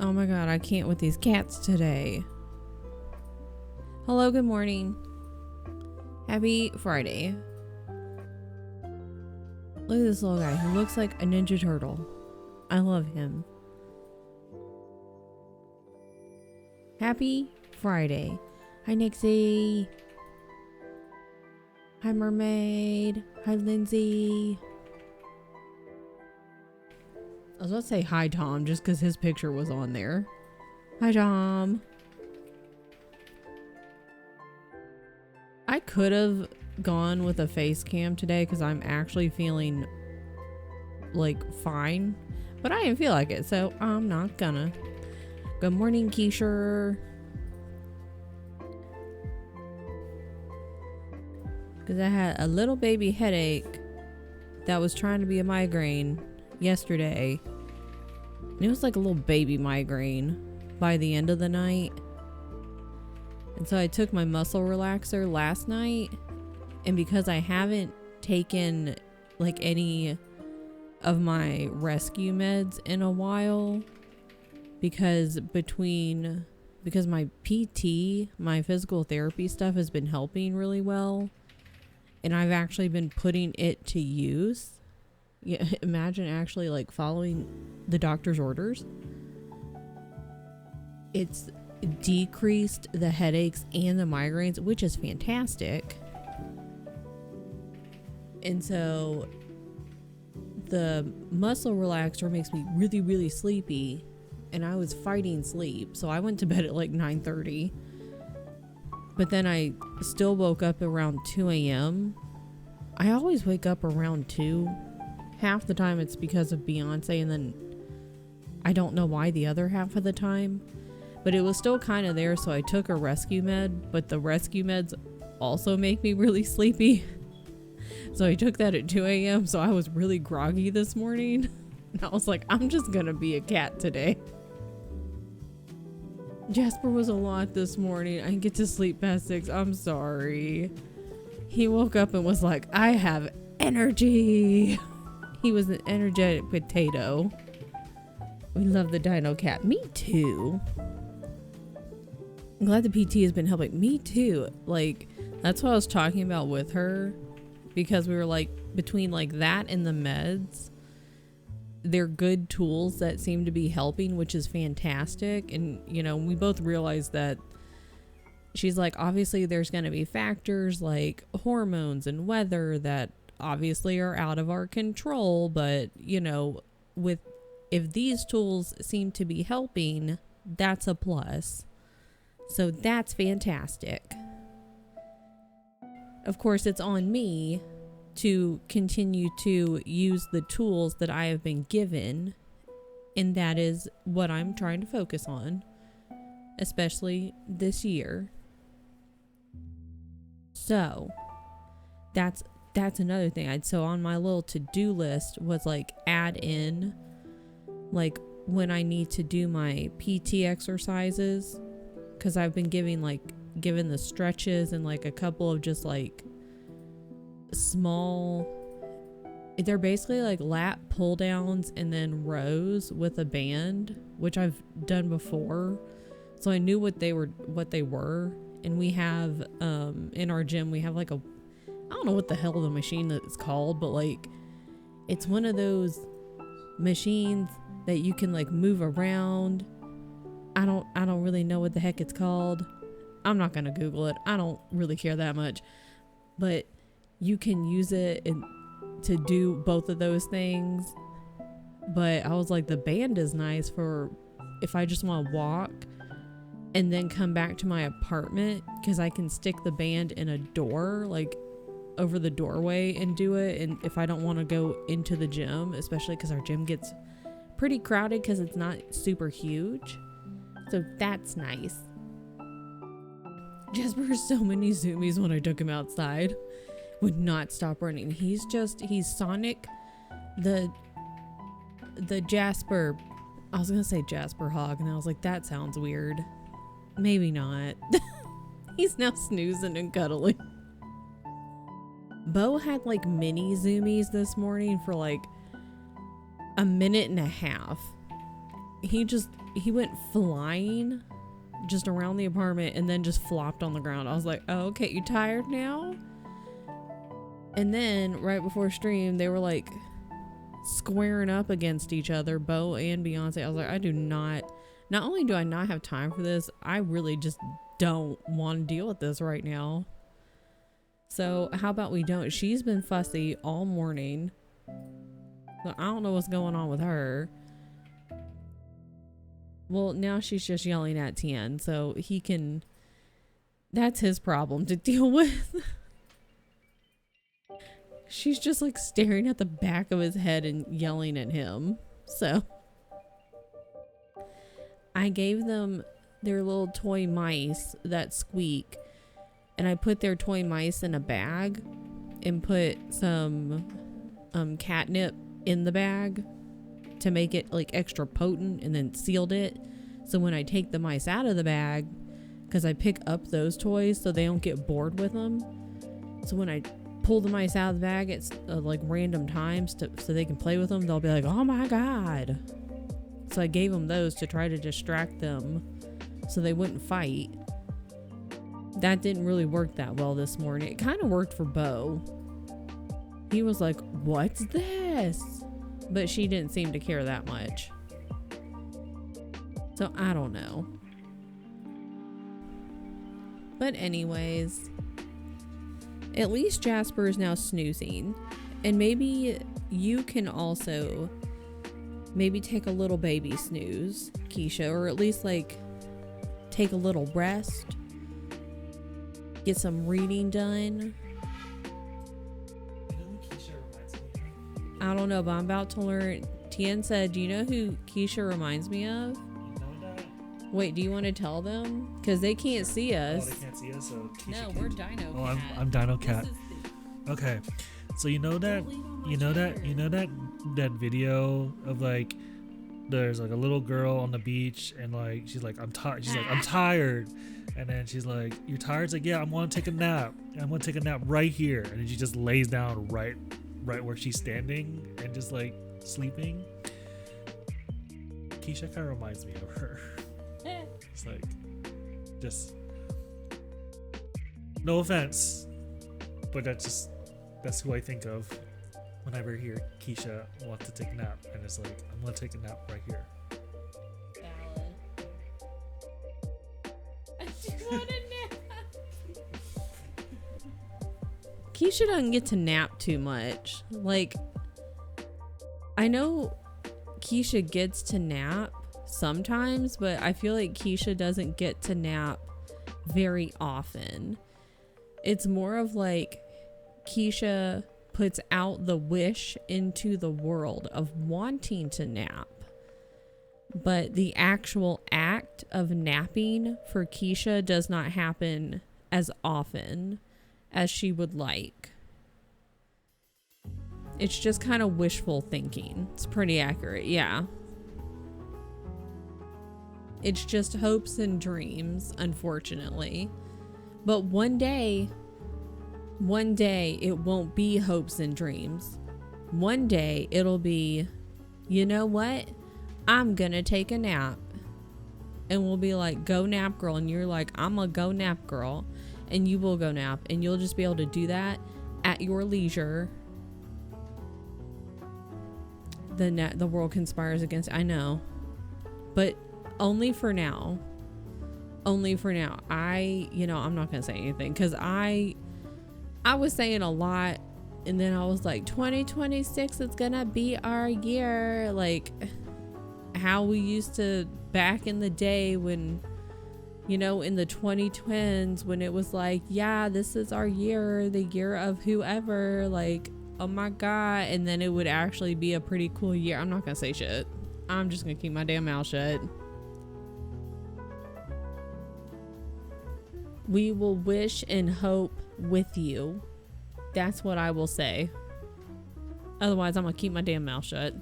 Oh my god, I can't with these cats today. Hello, good morning. Happy Friday. Look at this little guy. He looks like a Ninja Turtle. I love him. Happy Friday. Hi, Nixie. Hi, Mermaid. Hi, Lindsay. I was about to say hi, Tom, just because his picture was on there. Hi, Tom. I could have gone with a face cam today because I'm actually feeling like fine, but I didn't feel like it, so I'm not gonna. Good morning, Keisha. Because I had a little baby headache that was trying to be a migraine yesterday, and it was like a little baby migraine by the end of the night. And so I took my muscle relaxer last night, and because I haven't taken like any of my rescue meds in a while, because my PT, my physical therapy stuff has been helping really well, and I've actually been putting it to use. Yeah, imagine actually like following the doctor's orders. It's decreased the headaches and the migraines, which is fantastic. And so the muscle relaxer makes me really, really sleepy, and I was fighting sleep, so I went to bed at like 9:30. But then I still woke up around 2 a.m. I always wake up around 2. Half the time it's because of Beyonce, and then I don't know why the other half of the time. But it was still kind of there, so I took a rescue med, but the rescue meds also make me really sleepy. So I took that at 2 a.m., so I was really groggy this morning. And I was like, I'm just gonna be a cat today. Jasper was a lot this morning. I didn't get to sleep past 6. I'm sorry. He woke up and was like, I have energy. He was an energetic potato. We love the Dino Cat. Me too. I'm glad the PT has been helping. Me too. Like, that's what I was talking about with her, because we were like, between like that and the meds, they're good tools that seem to be helping, which is fantastic. And, you know, we both realized that she's like, obviously there's going to be factors like hormones and weather that obviously are out of our control, but, you know, if these tools seem to be helping, that's a plus. So that's fantastic. Of course, it's on me to continue to use the tools that I have been given, and that is what I'm trying to focus on, especially this year. So that's another thing. So on my little to-do list was like add in like when I need to do my PT exercises, because I've been given the stretches and like a couple of just like small, they're basically like lat pull downs and then rows with a band, which I've done before, so I knew what they were. And we have in our gym we have like I don't know what the hell the machine that's called, but like it's one of those machines that you can like move around. I don't really know what the heck it's called. I'm not gonna Google it. I don't really care that much, but you can use it to do both of those things. But I was like, the band is nice for if I just want to walk and then come back to my apartment, because I can stick the band in a door, like over the doorway, and do it. And if I don't want to go into the gym, especially because our gym gets pretty crowded because it's not super huge, so that's nice. Jasper has so many zoomies when I took him outside. Would not stop running. He's Sonic the Jasper. I was gonna say Jasper Hog, and I was like, that sounds weird. Maybe not. He's now snoozing and cuddling. Bo had like mini zoomies this morning for like a minute and a half. he went flying just around the apartment and then just flopped on the ground. I was like, oh, okay, you tired now? And then right before stream, they were like squaring up against each other, Bo and Beyonce. I was like, not only do I not have time for this, I really just don't want to deal with this right now. So how about we don't? She's been fussy all morning. So I don't know what's going on with her. Well, now she's just yelling at Tien, so that's his problem to deal with. She's just like staring at the back of his head and yelling at him. So I gave them their little toy mice that squeak, and I put their toy mice in a bag and put some catnip in the bag to make it like extra potent, and then sealed it. So when I take the mice out of the bag, because I pick up those toys so they don't get bored with them. So when I pull the mice out of the bag at like random times so they can play with them, they'll be like, oh my god. So I gave them those to try to distract them so they wouldn't fight. That didn't really work that well this morning. It kind of worked for Bo. He was like, what's this? But she didn't seem to care that much. So I don't know. But anyways, at least Jasper is now snoozing. And maybe you can also maybe take a little baby snooze, Keisha, or at least like take a little rest. Get some reading done. I don't know, but I'm about to learn. Tien said, do you know who Keisha reminds me of? Wait, do you want to tell them? Because they can't see us. Oh, they can't see us, so Keisha no, can't. we're Dino Oh, Cat. I'm Dino Cat. Okay, so you know that video of like there's like a little girl on the beach and like she's like I'm tired. She's like I'm tired, and then she's like you're tired. It's like yeah, I'm gonna take a nap. I'm gonna take a nap right here, and then she just lays down right where she's standing and just like sleeping. Keisha kind of reminds me of her. It's like just no offense, but that's who I think of whenever I hear Keisha want to take a nap, and it's like I'm gonna take a nap right here. Valid. I just want a nap. Keisha doesn't get to nap too much. Like, I know Keisha gets to nap sometimes, but I feel like Keisha doesn't get to nap very often. It's more of like Keisha puts out the wish into the world of wanting to nap, but the actual act of napping for Keisha does not happen as often as she would like. It's just kind of wishful thinking. It's pretty accurate, yeah. It's just hopes and dreams, unfortunately. But one day it won't be hopes and dreams. One day it'll be, you know what? I'm gonna take a nap. And we'll be like, go nap, girl. And you're like, I'm a go nap, girl. And you will go nap. And you'll just be able to do that at your leisure. The world conspires against, I know. But only for now. Only for now. I'm not gonna say anything because I was saying a lot, and then I was like 2026 is gonna be our year, like how we used to back in the day when, in the 2010s, when it was like, yeah, this is our year, the year of whoever, like, oh my god, and then it would actually be a pretty cool year. I'm not gonna say shit. I'm just gonna keep my damn mouth shut. We will wish and hope with you. That's what I will say. Otherwise, I'm gonna keep my damn mouth shut.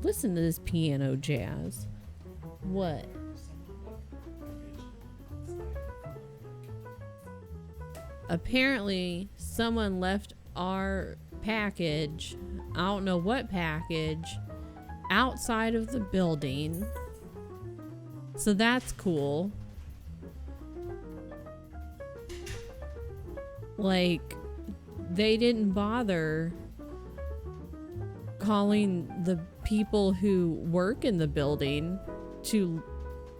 Listen to this piano jazz. What? Apparently, someone left our package I don't know what package outside of the building. So that's cool. Like, they didn't bother calling the people who work in the building to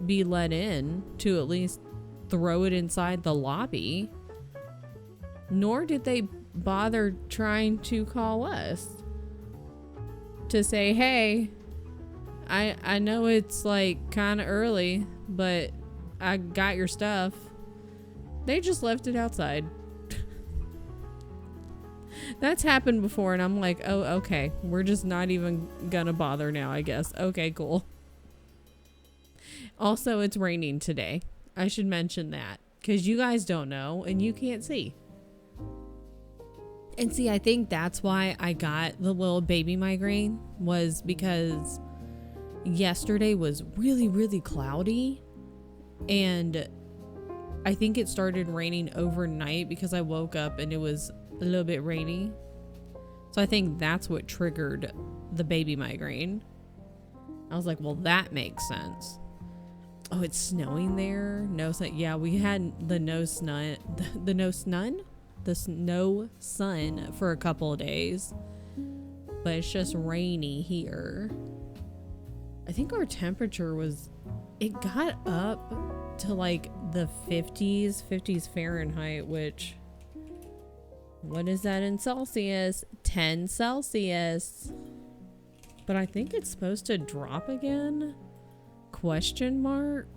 be let in to at least throw it inside the lobby. Nor did they bother trying to call us to say, hey, I know it's like kind of early, but I got your stuff. They just left it outside. That's happened before, and I'm like, oh, okay. We're just not even gonna bother now, I guess. Okay, cool. Also, it's raining today. I should mention that, because you guys don't know, and you can't see. And see, I think that's why I got the little baby migraine, was because yesterday was really, really cloudy, and I think it started raining overnight because I woke up and it was a little bit rainy. So I think that's what triggered the baby migraine. I was like, well, that makes sense. Oh, it's snowing there? No sun. Yeah, we had the snow sun for a couple of days. But it's just rainy here. I think our temperature it got up to like the 50s Fahrenheit, which, what is that in Celsius? 10 Celsius. But I think it's supposed to drop again? Question mark?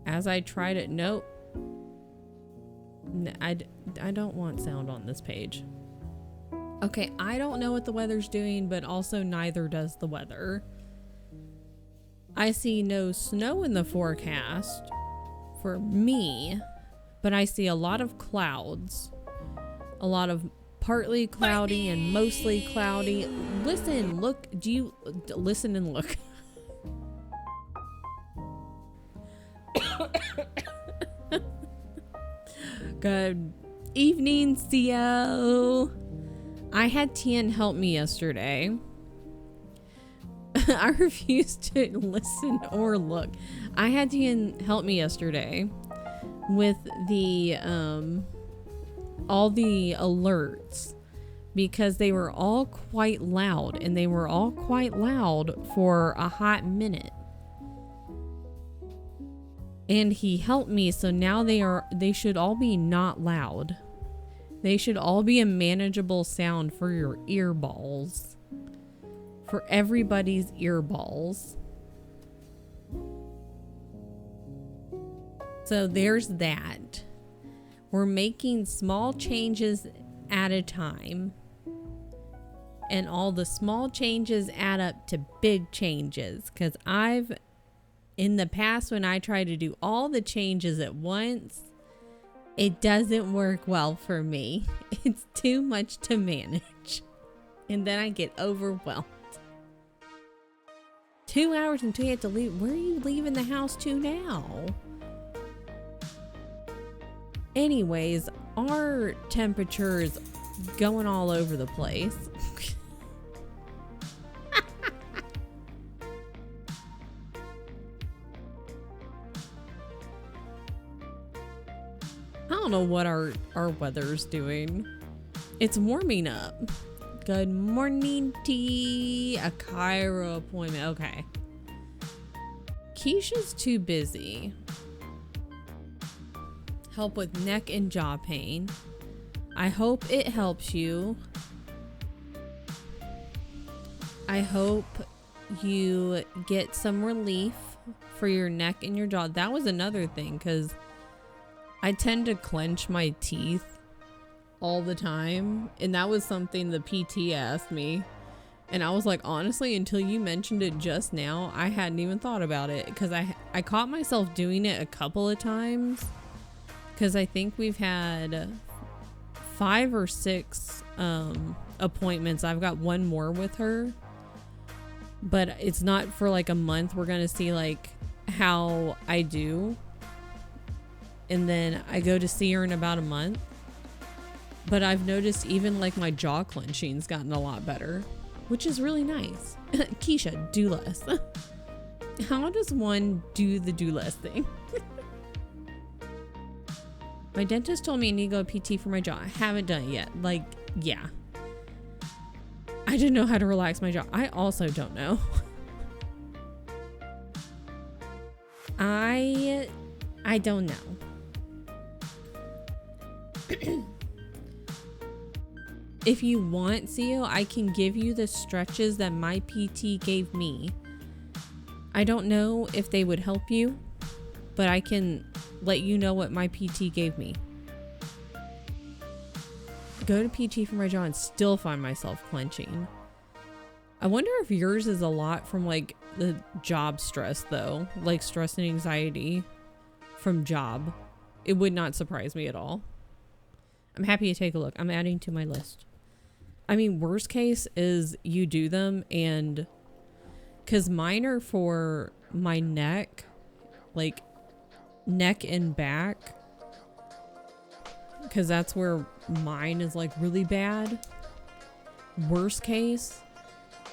As I tried it, nope. I don't want sound on this page. Okay, I don't know what the weather's doing, but also neither does the weather. I see no snow in the forecast for me, but I see a lot of clouds. A lot of partly cloudy and mostly cloudy. Listen, look, listen and look. Good evening, CO. I had Tian help me yesterday. I refused to listen or look. I had Tian help me yesterday with the all the alerts because they were all quite loud, and they were all quite loud for a hot minute. And he helped me, so now they should all be not loud. They should all be a manageable sound for your earballs. For everybody's earballs. So there's that. We're making small changes at a time. And all the small changes add up to big changes. Because in the past, when I try to do all the changes at once, it doesn't work well for me. It's too much to manage. And then I get overwhelmed. 2 hours until you have to leave. Where are you leaving the house to now? Anyways, our temperature is going all over the place. I don't know what our weather's doing. It's warming up. Good morning, T. A Cairo appointment. Okay. Keisha's too busy. Help with neck and jaw pain. I hope it helps you. I hope you get some relief for your neck and your jaw. That was another thing, because I tend to clench my teeth all the time, and that was something the PT asked me, and I was like, honestly, until you mentioned it just now, I hadn't even thought about it, because I caught myself doing it a couple of times, because I think we've had 5 or 6 appointments. I've got one more with her, but it's not for like a month. We're gonna see like how I do, and then I go to see her in about a month. But I've noticed even like my jaw clenching's gotten a lot better, which is really nice. Keisha, do less. How does one do the do less thing? My dentist told me I need to go PT for my jaw. I haven't done it yet. Like, yeah. I didn't know how to relax my jaw. I also don't know. I don't know. If you want, Theo, I can give you the stretches that my PT gave me. I don't know if they would help you, but I can let you know what my PT gave me. Go to PT for my jaw and still find myself clenching. I wonder if yours is a lot from like the job stress though, like stress and anxiety from job. It would not surprise me at all. I'm happy to take a look. I'm adding to my list. I mean, worst case is you do them, and because mine are for my neck, like neck and back, because that's where mine is like really bad. Worst case,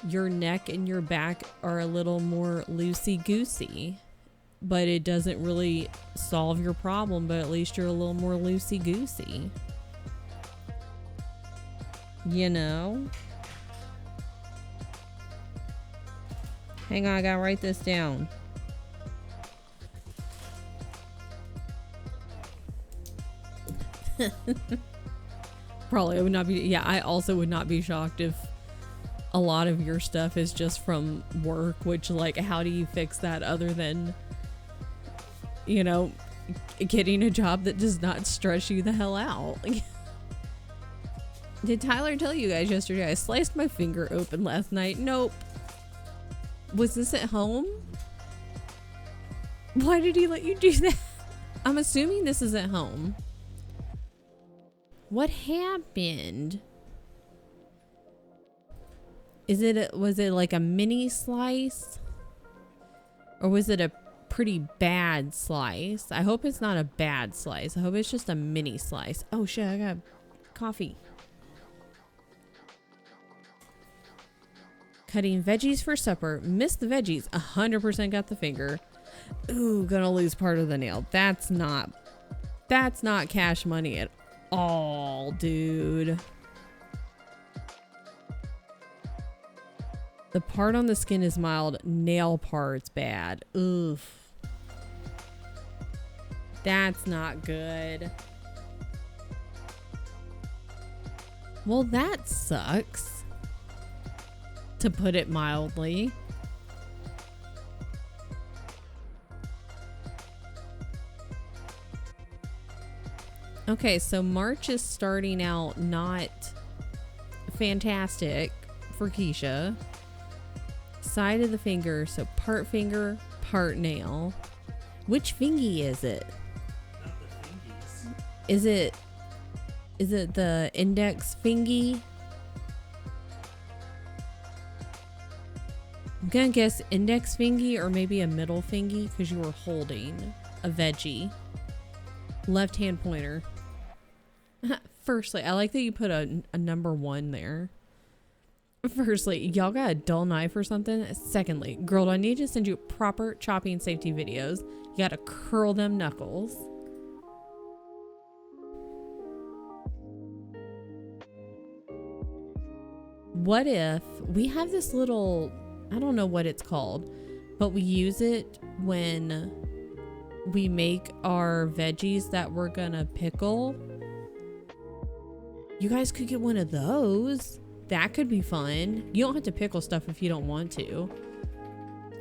your neck and your back are a little more loosey-goosey, but it doesn't really solve your problem, but at least you're a little more loosey-goosey. You know? Hang on, I gotta write this down. Probably, I would not be, yeah, I also would not be shocked if a lot of your stuff is just from work, which, like, how do you fix that other than, you know, getting a job that does not stress you the hell out? Did Tyler tell you guys yesterday I sliced my finger open last night? Nope. Was this at home? Why did he let you do that? I'm assuming this is at home. What happened? Was it like a mini slice? Or was it a pretty bad slice? I hope it's not a bad slice. I hope it's just a mini slice. Oh shit, I got coffee. Cutting veggies for supper. Missed the veggies. 100% got the finger. Ooh, gonna lose part of the nail. That's not cash money at all, dude. The part on the skin is mild. Nail part's bad. Oof. That's not good. Well, that sucks, to put it mildly. Okay, so March is starting out not fantastic for Keisha. Side of the finger, so part finger, part nail. Which fingy is it? Not the fingies. Is it the index fingy? I'm gonna guess index fingy or maybe a middle fingy because you were holding a veggie. Left hand pointer. Firstly, I like that you put a number 1 there. Firstly, y'all got a dull knife or something? Secondly, girl, I need to send you proper chopping safety videos. You gotta curl them knuckles. What if we have this little, I don't know what it's called, but we use it when we make our veggies that we're gonna pickle. You guys could get one of those. That could be fun. You don't have to pickle stuff if you don't want to,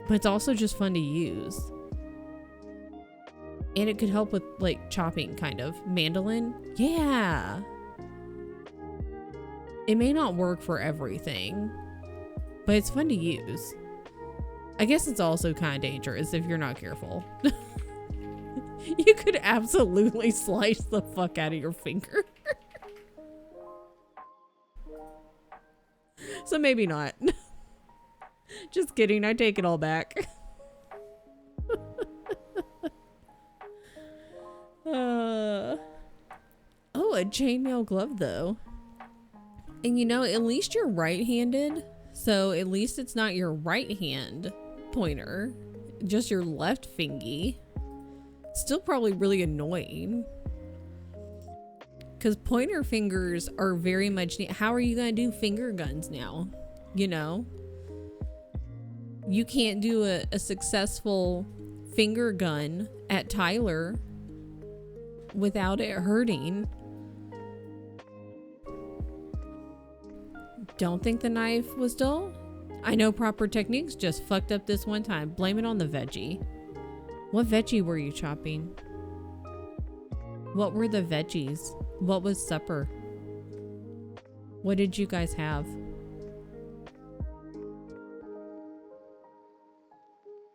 but it's also just fun to use. And it could help with like chopping, kind of. Mandolin? Yeah. It may not work for everything, but it's fun to use. I guess it's also kind of dangerous if you're not careful. You could absolutely slice the fuck out of your finger. So maybe not. Just kidding. I take it all back. Oh, a chainmail glove though. And you know, at least you're right-handed. So at least it's not your right hand pointer, just your left fingy. Still probably really annoying. Because pointer fingers are very much... How are you going to do finger guns now? You know? You can't do a successful finger gun at Tyler without it hurting. Don't think the knife was dull? I know proper techniques, just fucked up this one time. Blame it on the veggie. What veggie were you chopping? What were the veggies? What was supper? What did you guys have?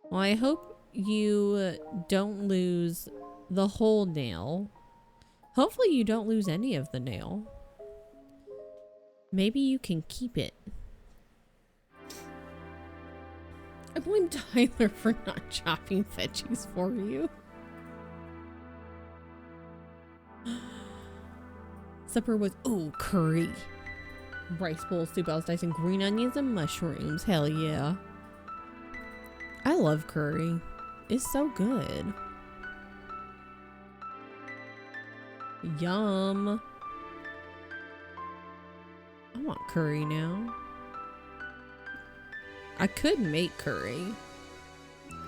Well, I hope you don't lose the whole nail. Hopefully you don't lose any of the nail. Maybe you can keep it. I blame Tyler for not chopping veggies for you. Supper was, oh, curry. Rice bowl, soup, I was dicing green onions and mushrooms. Hell yeah. I love curry. It's so good. Yum. I want curry now. I could make curry.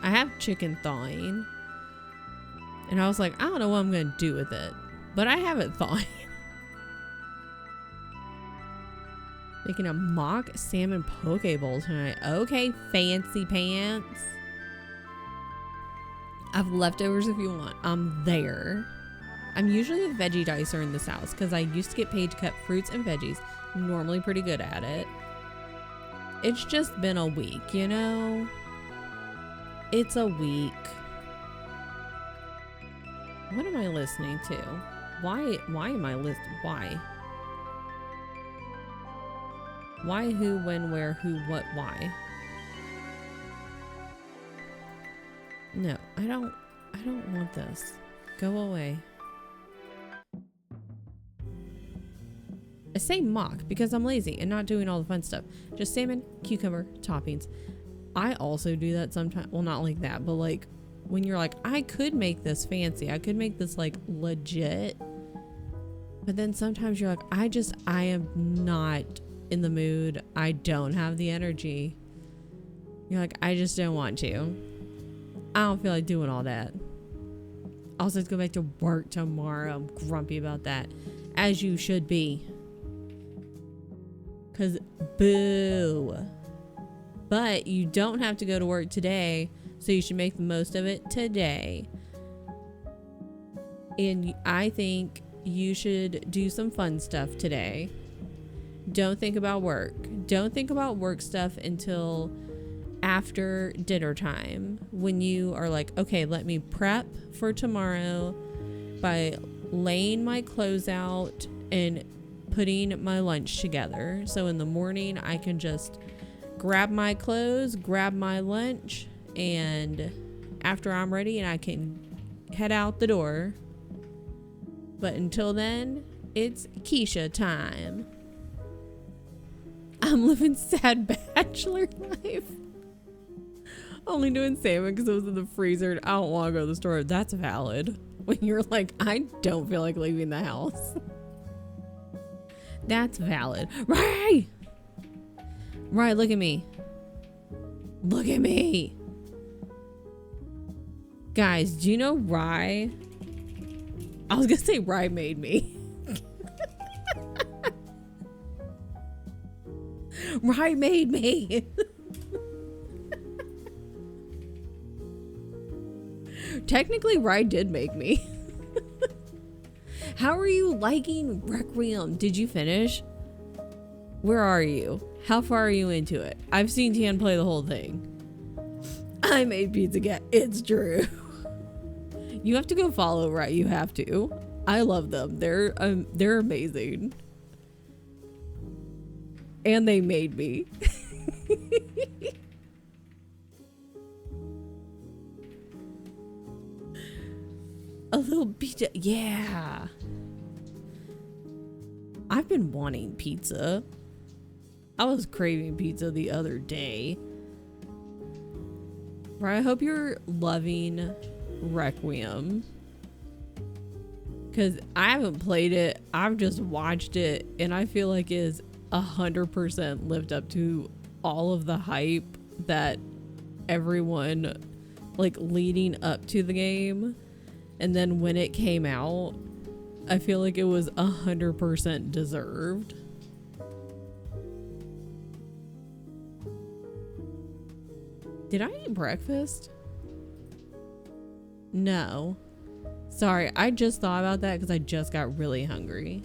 I have chicken thawing. And I was like, I don't know what I'm going to do with it. But I have it thawing. Making a mock salmon poke bowl tonight. Okay, fancy pants. I have leftovers if you want. I'm there. I'm usually the veggie dicer in this house because I used to get paid to cut fruits and veggies. Normally pretty good at it. It's just been a week, you know? It's a week. What am I listening to? Why am I listening? Why? Why, who, when, where, who, what, why? No, I don't want this. Go away. I say mock because I'm lazy and not doing all the fun stuff. Just salmon, cucumber, toppings. I also do that sometimes. Well, not like that, but like when you're like, I could make this fancy. I could make this like legit. But then sometimes you're like, I am not in the mood. I don't have the energy. You're like, I just don't want to. I don't feel like doing all that. Also, let's go back to work tomorrow. I'm grumpy about that. As you should be. Because boo. But you don't have to go to work today, so you should make the most of it today. And I think you should do some fun stuff today. Don't think about work. Don't think about work stuff until after dinner time, when you are like, okay, let me prep for tomorrow by laying my clothes out and putting my lunch together. So in the morning I can just grab my clothes, grab my lunch, and after I'm ready and I can head out the door. But until then, it's Keisha time. I'm living sad bachelor life. Only doing salmon because it was in the freezer. I don't want to go to the store. That's valid. When you're like, I don't feel like leaving the house. That's valid. Right. Right, look at me. Look at me. Guys, do you know Rye? I was going to say Rye made me. Rye made me. Technically, Rye did make me. How are you liking Requiem? Did you finish? Where are you? How far are you into it? I've seen Tian play the whole thing. I made Pizza Cat. It's true. You have to go follow Rye. You have to. I love them. They're amazing. And they made me. A little pizza. Yeah. I've been wanting pizza. I was craving pizza the other day. Right, I hope you're loving Requiem. Because I haven't played it. I've just watched it. And I feel like it is 100% lived up to all of the hype that everyone, like, leading up to the game. And then when it came out, I feel like it was 100% deserved. Did I eat breakfast? No. Sorry, I just thought about that because I just got really hungry.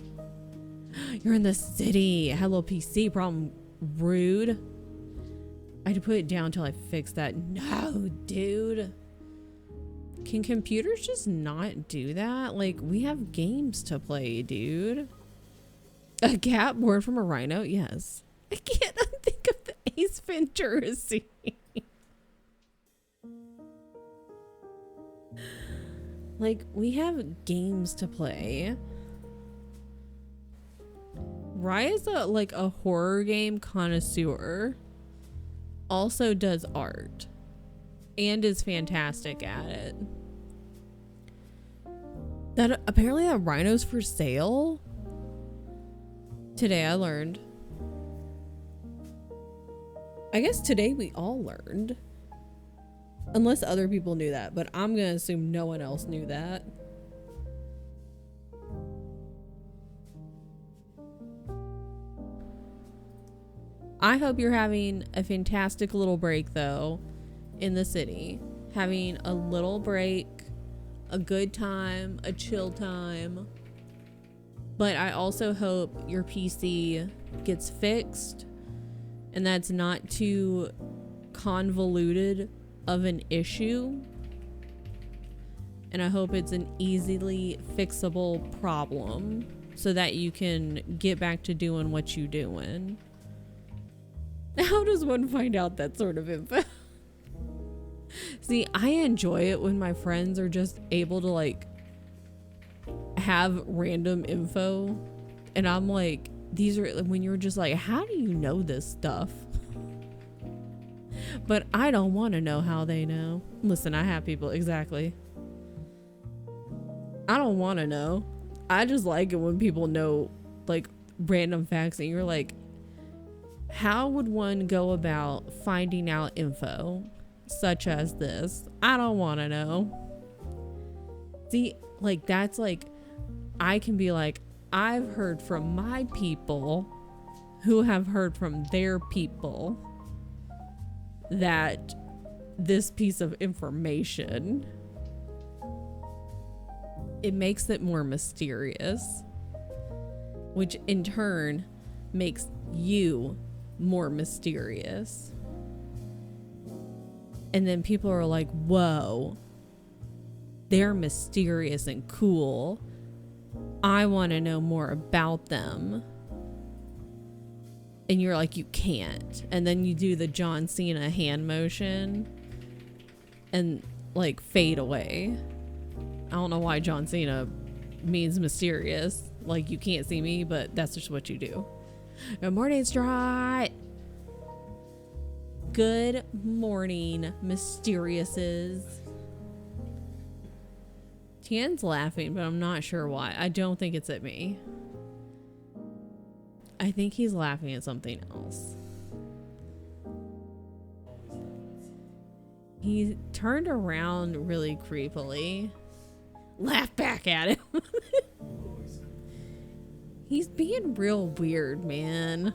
You're in the city. Hello, PC problem. Rude. I had to put it down until I fixed that. No, dude. Can computers just not do that? Like, we have games to play, dude. A cat born from a rhino? Yes. I can't think of the Ace Ventura scene. Like, we have games to play. Rye is a horror game connoisseur. Also does art. And is fantastic at it. That apparently that rhino's for sale. Today I learned. I guess today we all learned. Unless other people knew that, but I'm gonna assume no one else knew that. I hope you're having a fantastic little break though in the city. Having a little break, a good time, a chill time. But I also hope your PC gets fixed and that's not too convoluted of an issue, and I hope it's an easily fixable problem so that you can get back to doing what you doing. How does one find out that sort of info? See, I enjoy it when my friends are just able to like have random info, and I'm like, these are when you're just like, how do you know this stuff? But I don't want to know how they know. Listen, I have people, exactly. I don't want to know. I just like it when people know like random facts and you're like, how would one go about finding out info such as this? I don't want to know. See, like that's like, I can be like, I've heard from my people who have heard from their people that this piece of information, it makes it more mysterious, which in turn makes you more mysterious. And then people are like, whoa, they're mysterious and cool. I want to know more about them. And you're like, you can't. And then you do the John Cena hand motion and like fade away. I don't know why John Cena means mysterious. Like you can't see me, but that's just what you do. Good morning, Strat. Good morning, mysteriouses. Tian's laughing, but I'm not sure why. I don't think it's at me. I think he's laughing at something else. He turned around really creepily. Laugh back at him. He's being real weird, man.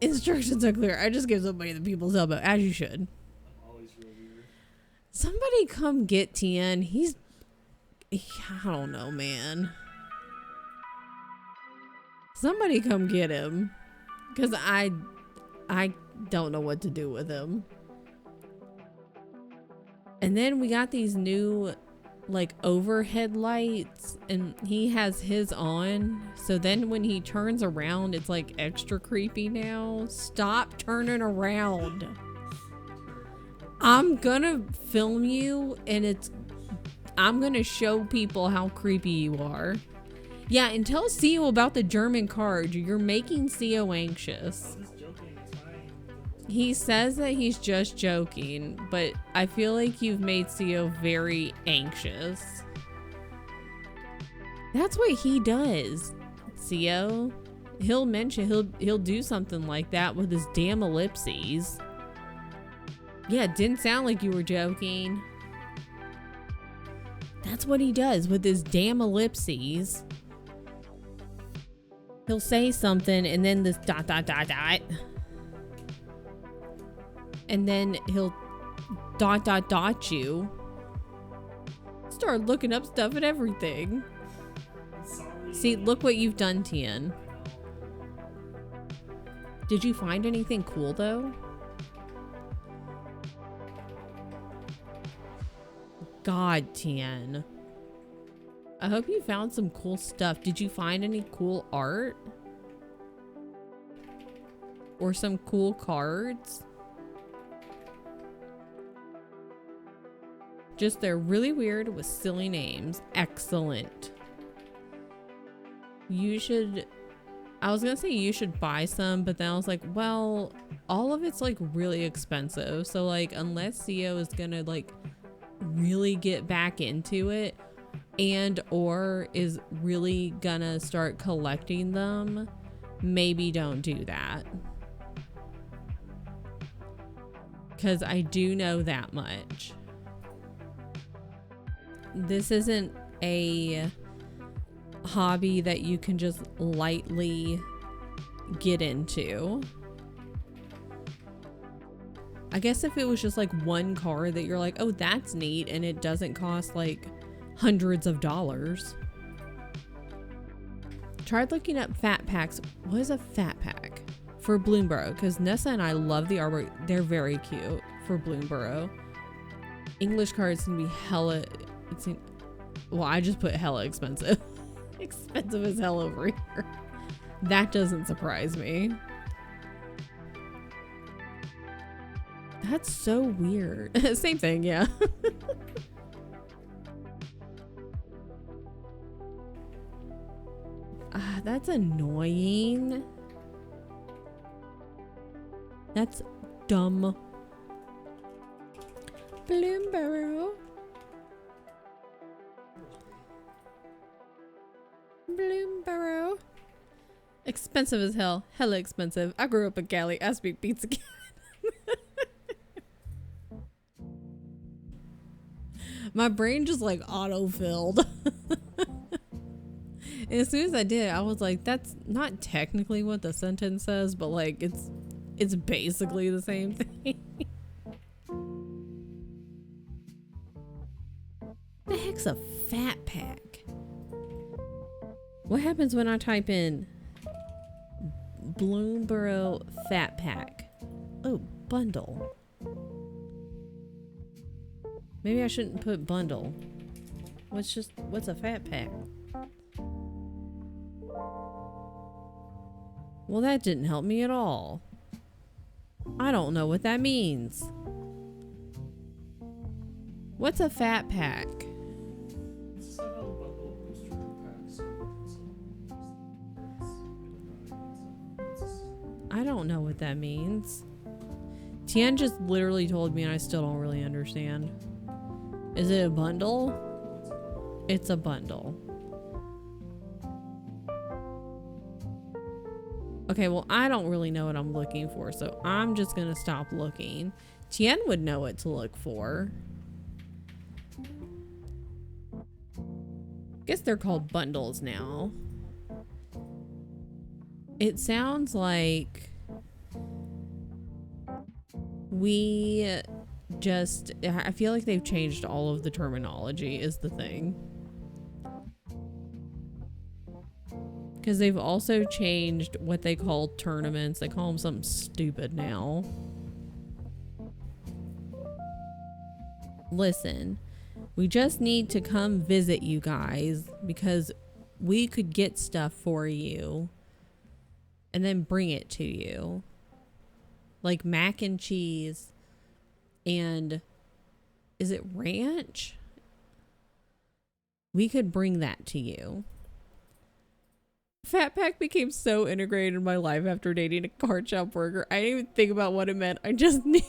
Instructions are clear. I just give somebody the people's elbow, as you should. I'm always real weird. Somebody come get Tien. I don't know, man. Somebody come get him. Because I don't know what to do with him. And then we got these new like overhead lights and he has his on. So then when he turns around, it's like extra creepy now. Stop turning around. I'm gonna film you and I'm gonna show people how creepy you are. Yeah, and tell CEO about the German card. You're making CEO anxious. I'm just joking. It's fine. He says that he's just joking, but I feel like you've made CEO very anxious. That's what he does, CEO. He'll mention, he'll do something like that with his damn ellipses. Yeah, it didn't sound like you were joking. That's what he does with his damn ellipses. He'll say something and then this ... And then he'll ... you. Start looking up stuff and everything. Sorry. See, look what you've done, Tien. Did you find anything cool though? God, Tien. I hope you found some cool stuff. Did you find any cool art? Or some cool cards? Just they're really weird with silly names. Excellent. You should... I was gonna say you should buy some, but then I was like, well, all of it's like really expensive. So like, unless CEO is gonna like really get back into it and or is really gonna start collecting them, maybe don't do that. Because I do know that much. This isn't a hobby that you can just lightly get into. I guess if it was just like one card that you're like, oh, that's neat, and it doesn't cost like hundreds of dollars. Tried looking up fat packs. What is a fat pack? For Bloomborough, because Nessa and I love the artwork. They're very cute for Bloomborough. English cards can be hella... well, I just put hella expensive. Expensive as hell over here. That doesn't surprise me. That's so weird. Same thing, yeah. That's annoying. That's dumb. Bloomborough. Bloomborough. Expensive as hell. Hella expensive. I grew up in Cali. I speak pizza cat. My brain just like auto-filled. And as soon as I did, I was like, that's not technically what the sentence says, but like it's basically the same thing. The heck's a fat pack? What happens when I type in Bloomborough fat pack? Oh, bundle. Maybe I shouldn't put bundle. What's a fat pack? Well, that didn't help me at all. I don't know what that means. What's a fat pack? I don't know what that means. Tien just literally told me and I still don't really understand. Is it a bundle? It's a bundle. Okay, well, I don't really know what I'm looking for, so I'm just gonna stop looking. Tien would know what to look for. Guess they're called bundles now. It sounds like we just... I feel like they've changed all of the terminology is the thing. Because they've also changed what they call tournaments. They call them something stupid now. Listen, we just need to come visit you guys because we could get stuff for you and then bring it to you. Like mac and cheese and is it ranch? We could bring that to you. Fat Pack became so integrated in my life after dating a card shop worker. I didn't even think about what it meant. I just knew.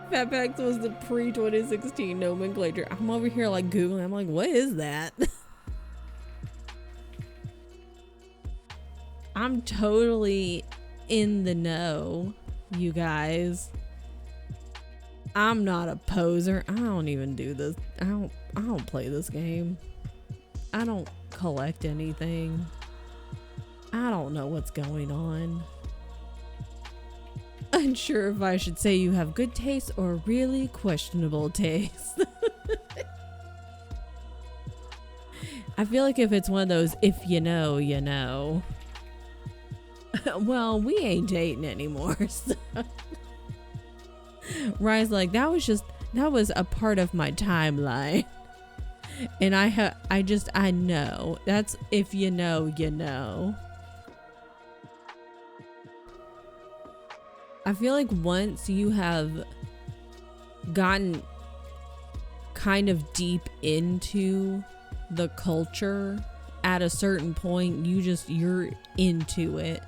Fat Packs was the pre-2016 nomenclature. I'm over here like Googling. I'm like, what is that? I'm totally in the know, you guys. I'm not a poser. I don't even do this. I don't play this game. I don't collect anything. I don't know what's going on. Unsure if I should say you have good taste or really questionable taste. I feel like if it's one of those, if you know, you know. Well, we ain't dating anymore. So. Ryan's like, that was a part of my timeline. And I know. That's if you know, you know. I feel like once you have gotten kind of deep into the culture at a certain point, you're into it.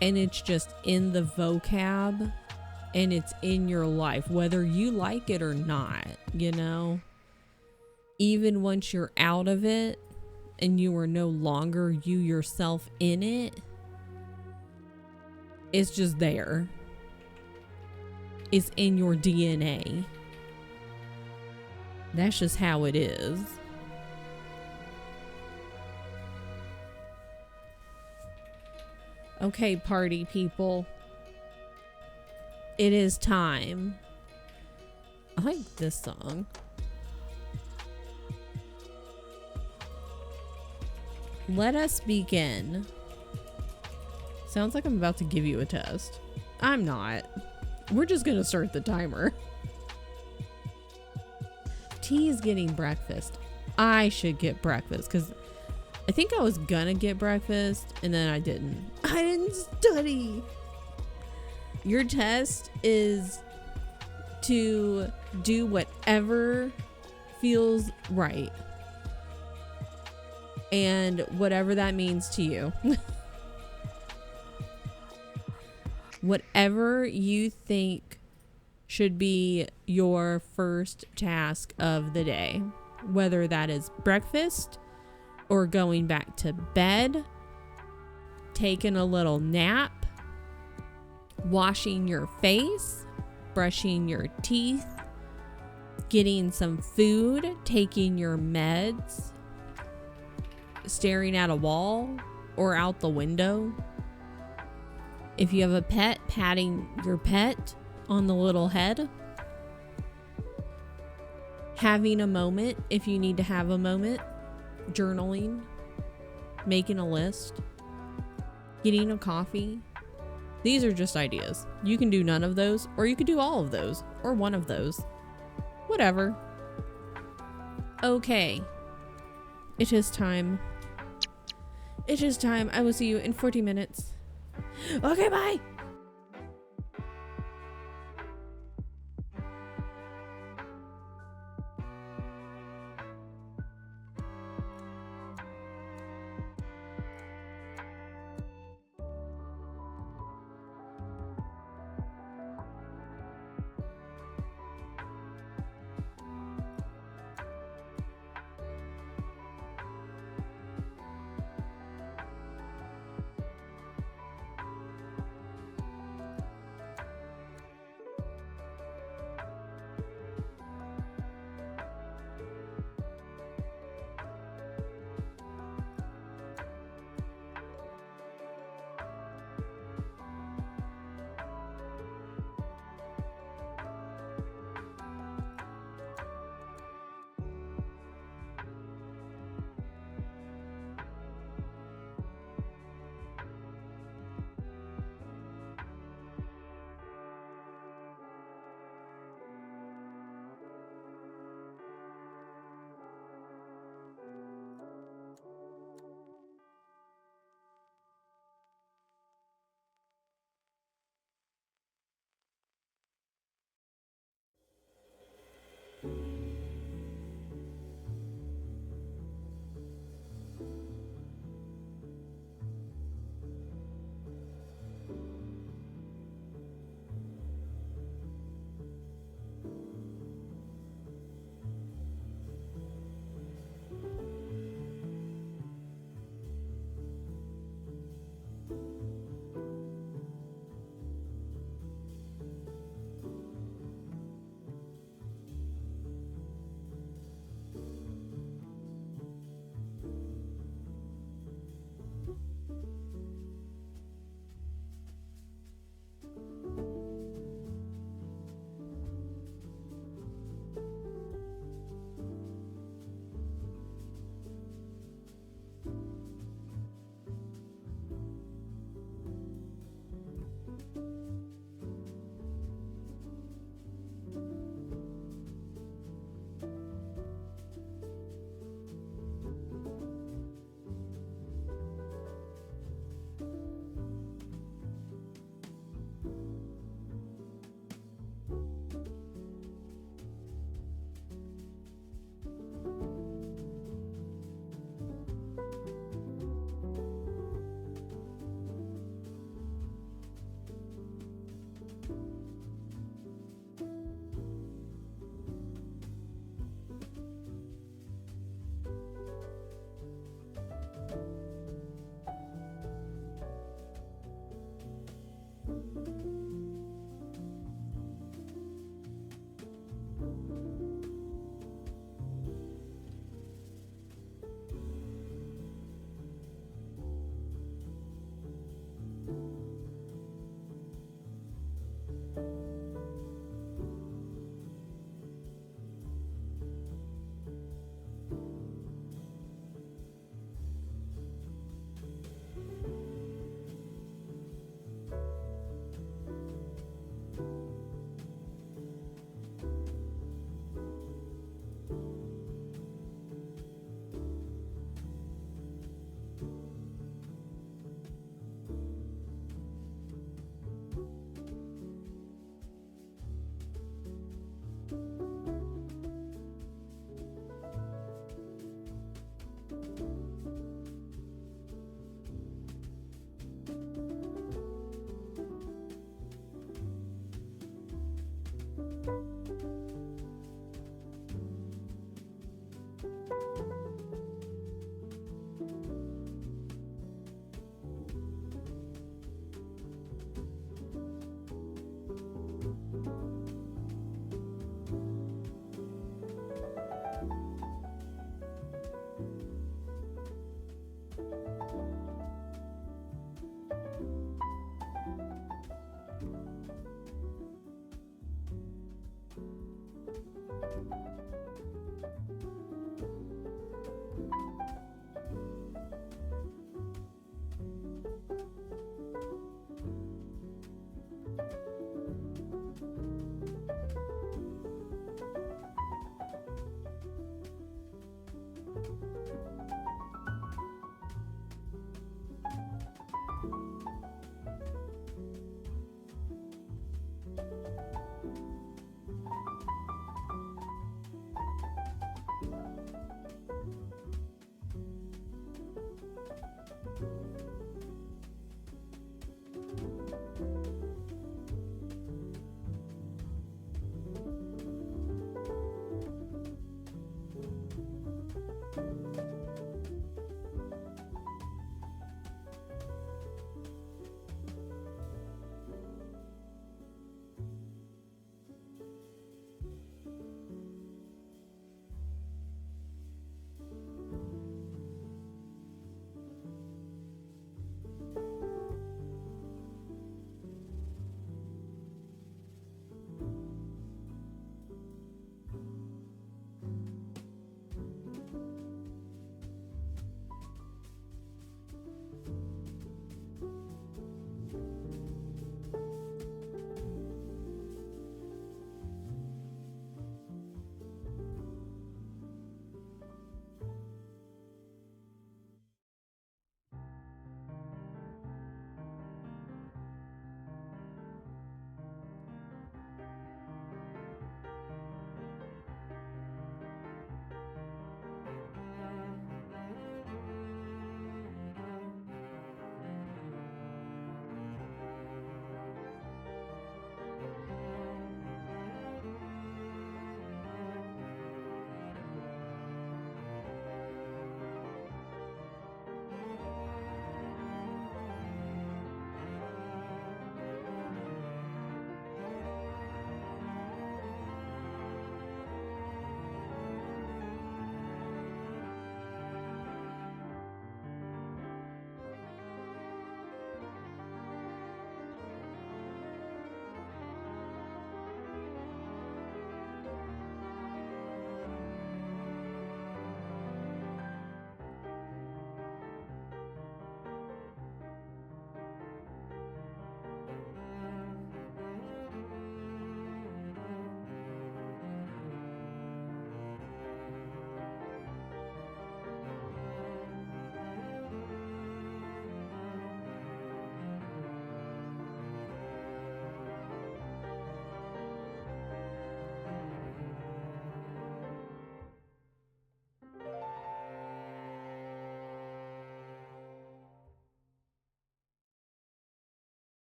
And it's just in the vocab and it's in your life, whether you like it or not, you know? Even once you're out of it and you are no longer you yourself in it, it's just there. It's in your DNA. That's just how it is. Okay, party people. It is time. I like this song. Let us begin. Sounds like I'm about to give you a test. I'm not. We're just gonna start the timer. T is getting breakfast. I should get breakfast because I think I was gonna get breakfast and then I didn't. I didn't study. Your test is to do whatever feels right. And whatever that means to you. Whatever you think should be your first task of the day. Whether that is breakfast or going back to bed, taking a little nap, washing your face, brushing your teeth, getting some food, taking your meds, staring at a wall or out the window. If you have a pet, patting your pet on the little head. Having a moment if you need to have a moment. Journaling. Making a list. Getting a coffee. These are just ideas. You can do none of those, or you could do all of those, or one of those. Whatever. Okay. It is time. It is time. I will see you in 40 minutes. Okay, bye.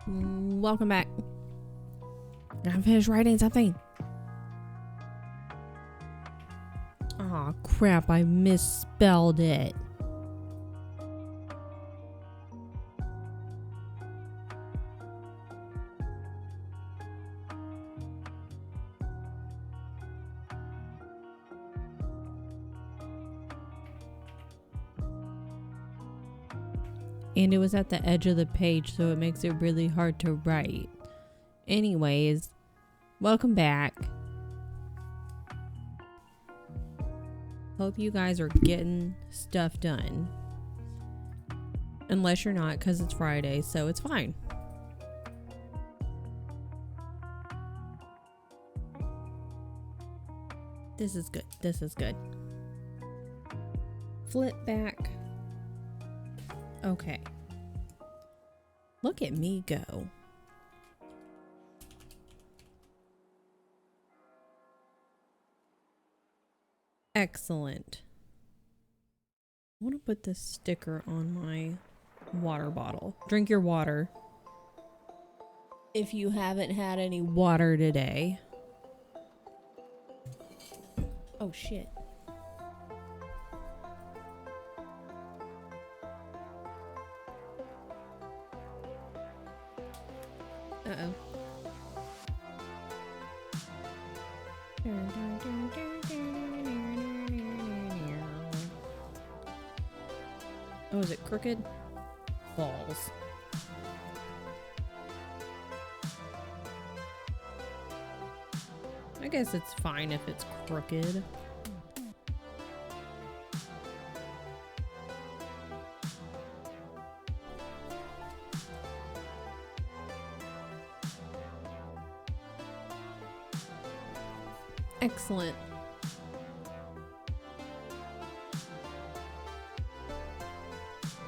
Welcome back. I'm finished writing something. Aw, crap, I misspelled it. And it was at the edge of the page, so it makes it really hard to write. Anyways, welcome back. Hope you guys are getting stuff done. Unless you're not, because it's Friday, so it's fine. This is good. This is good. Flip back. Okay. Look at me go. Excellent. I want to put this sticker on my water bottle. Drink your water. If you haven't had any water today. Oh shit. Uh-oh. Oh, is it crooked? Balls. I guess it's fine if it's crooked. Excellent.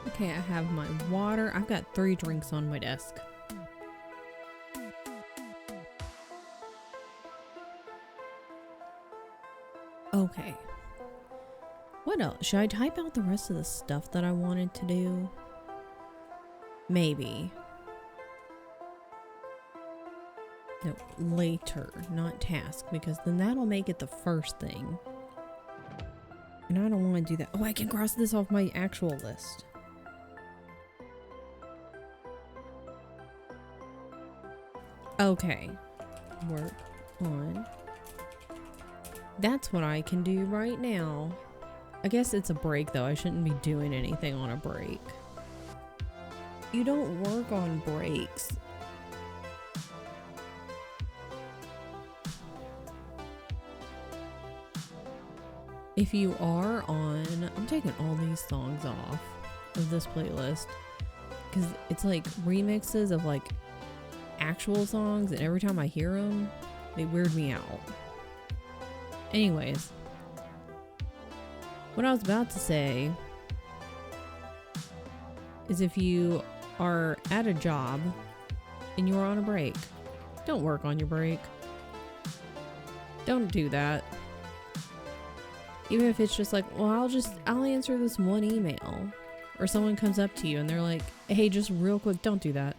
Okay, I have my water. I've got 3 drinks on my desk. Okay. What else? Should I type out the rest of the stuff that I wanted to do? Maybe. No, later, not task, because then that'll make it the first thing. And I don't want to do that. Oh, I can cross this off my actual list. Okay. Work on. That's what I can do right now. I guess it's a break though. I shouldn't be doing anything on a break. You don't work on breaks. If you are on, I'm taking all these songs off of this playlist because it's like remixes of like actual songs, and every time I hear them, they weird me out. Anyways, what I was about to say is if you are at a job and you're on a break, don't work on your break. Don't do that. Even if it's just like, well, I'll answer this one email, or someone comes up to you and they're like, hey, just real quick, don't do that.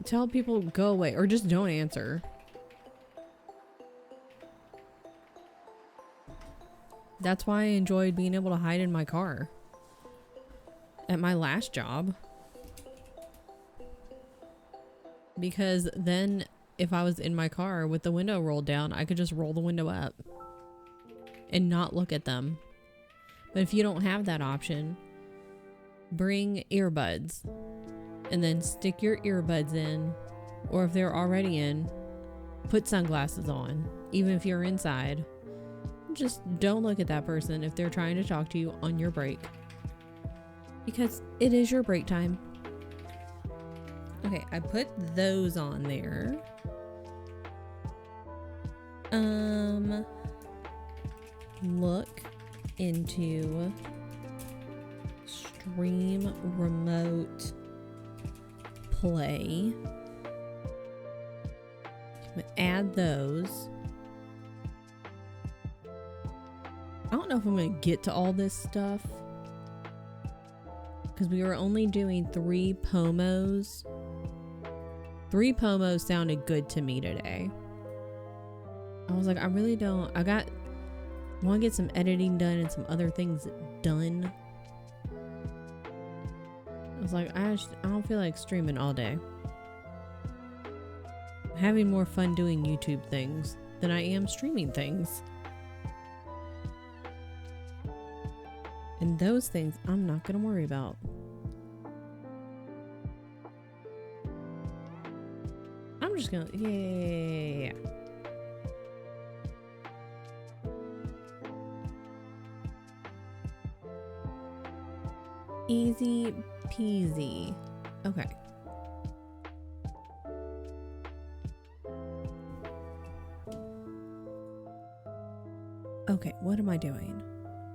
Tell people go away, or just don't answer. That's why I enjoyed being able to hide in my car at my last job. Because then if I was in my car with the window rolled down, I could just roll the window up and not look at them. But if you don't have that option, bring earbuds and then stick your earbuds in, or if they're already in, put sunglasses on. Even if you're inside, just don't look at that person if they're trying to talk to you on your break, because it is your break time. Okay, I put those on there. Look into stream remote play. Add those. I don't know if I'm gonna get to all this stuff because we were only doing 3 pomos. 3 pomos sounded good to me today. I was like, I really don't. I want to get some editing done and some other things done. I was like, I don't feel like streaming all day. I'm having more fun doing YouTube things than I am streaming things. And those things I'm not going to worry about. I'm just going to, yeah. Easy peasy. Okay. Okay, what am I doing?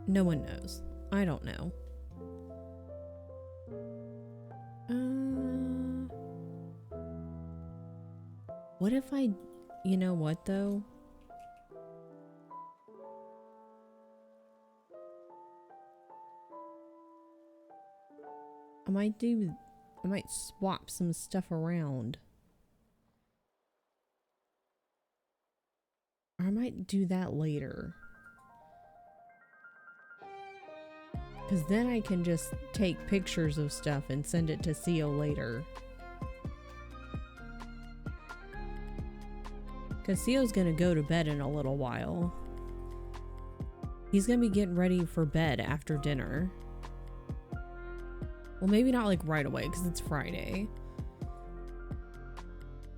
No one knows. I don't know. What if you know what though? I might swap some stuff around. Or I might do that later. Because then I can just take pictures of stuff and send it to Theo later. Because Theo's going to go to bed in a little while. He's going to be getting ready for bed after dinner. Well, maybe not like right away because it's Friday.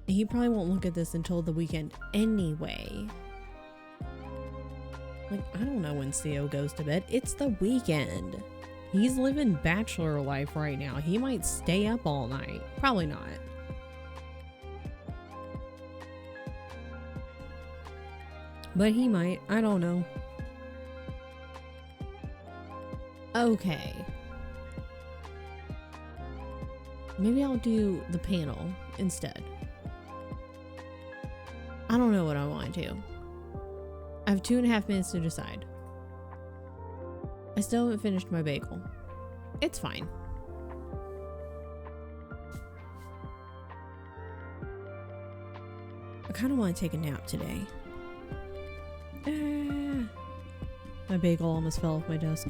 He probably won't look at this until the weekend anyway. Like, I don't know when Theo goes to bed. It's the weekend. He's living bachelor life right now. He might stay up all night. Probably not. But he might. I don't know. Okay. Maybe I'll do the panel instead. I don't know what I want to do. I have 2.5 minutes to decide. I still haven't finished my bagel. It's fine. I kind of want to take a nap today. My bagel almost fell off my desk.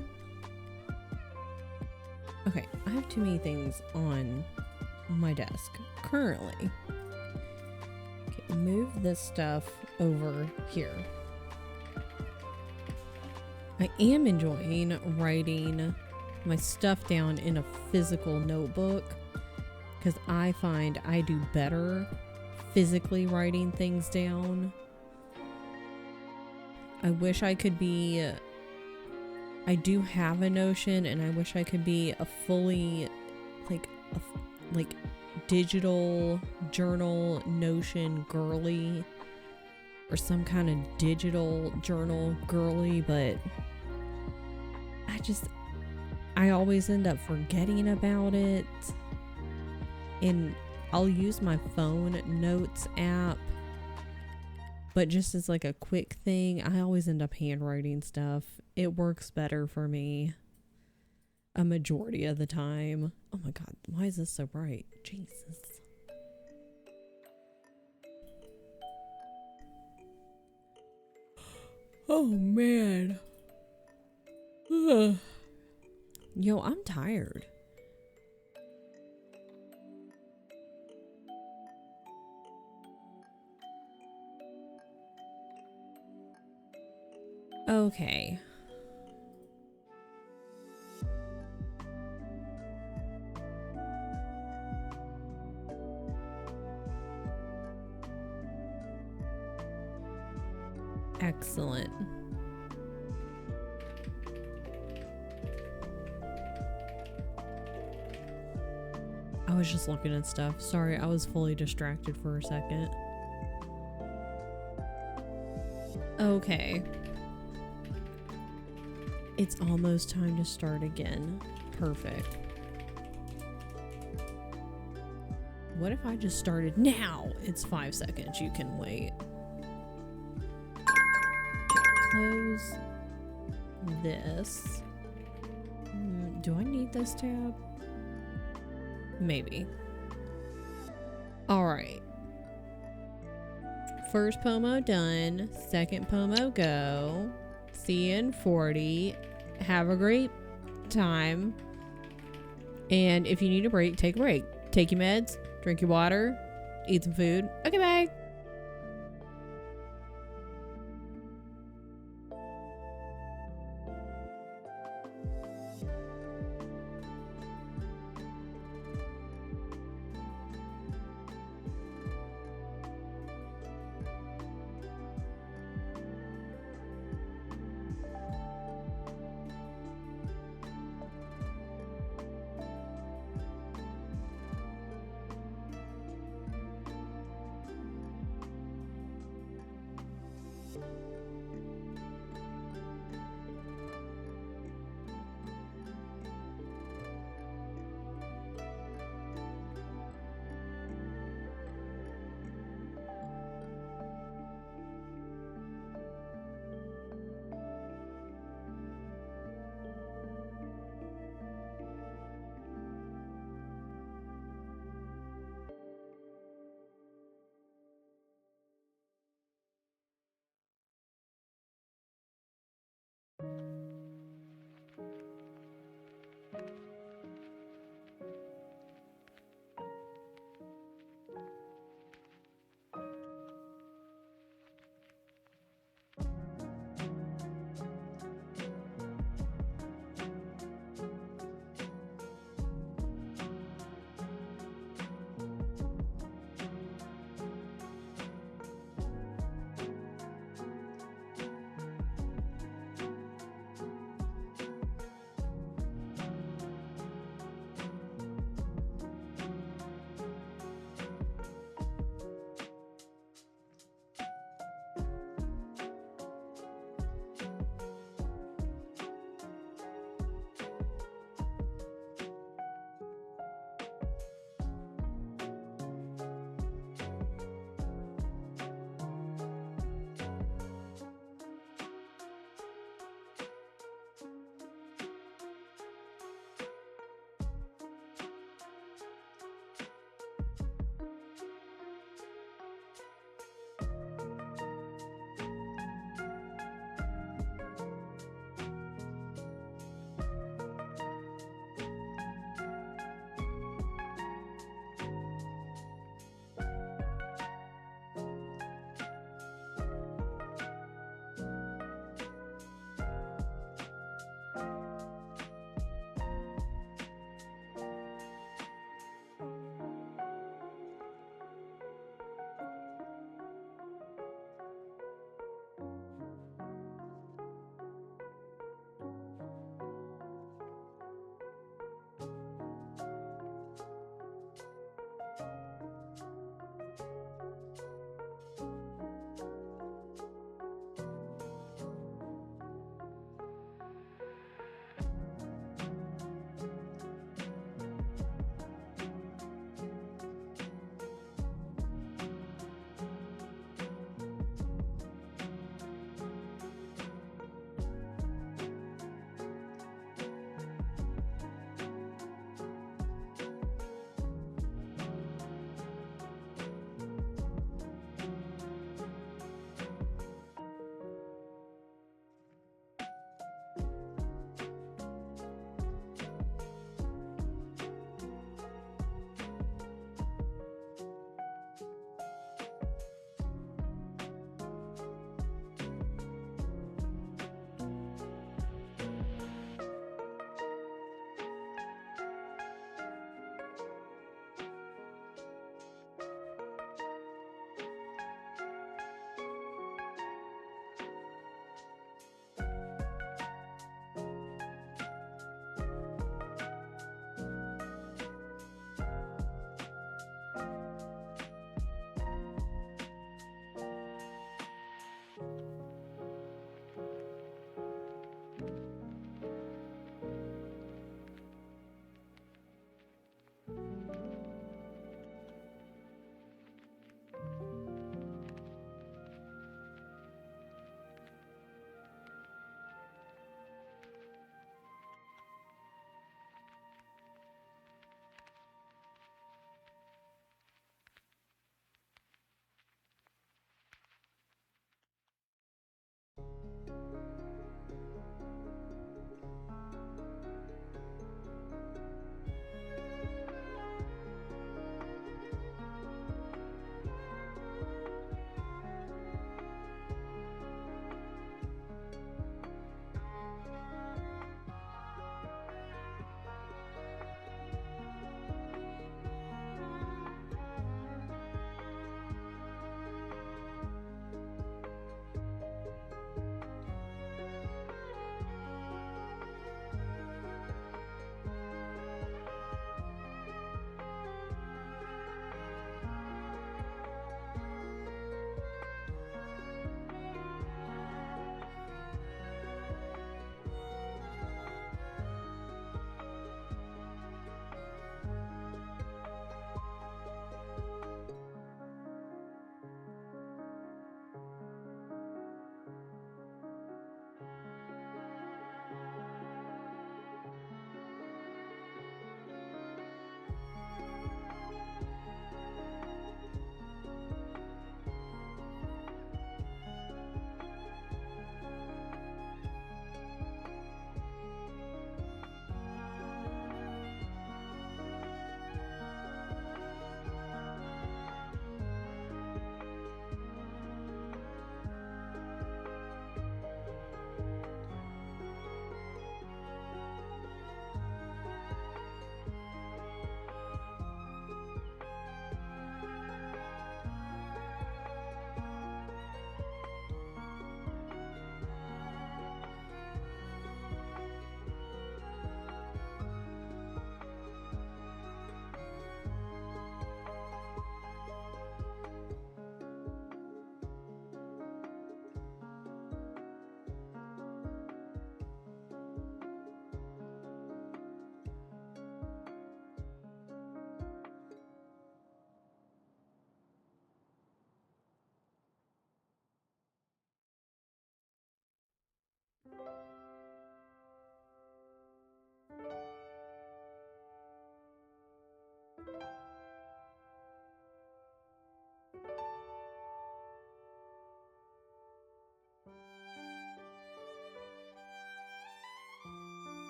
Okay, I have too many things on my desk currently. Okay, move this stuff over here. I am enjoying writing my stuff down in a physical notebook because I find I do better physically writing things down. I wish I could be, I do have a Notion and I wish I could be a fully like digital journal Notion girly or some kind of digital journal girly, but I always end up forgetting about it. And I'll use my phone notes app, but just as like a quick thing, I always end up handwriting stuff. It works better for me a majority of the time. Oh my god, why is this so bright? Jesus. Oh man. Ugh. Yo, I'm tired. Okay. Excellent. I was just looking at stuff. Sorry, I was fully distracted for a second. Okay. It's almost time to start again. Perfect. What if I just started now? It's 5 seconds. You can wait. Close this. Do I need this tab? Maybe. All right. First pomo done. Second pomo go. See you in 40. Have a great time. And if you need a break, take a break. Take your meds. Drink your water. Eat some food. Okay, bye.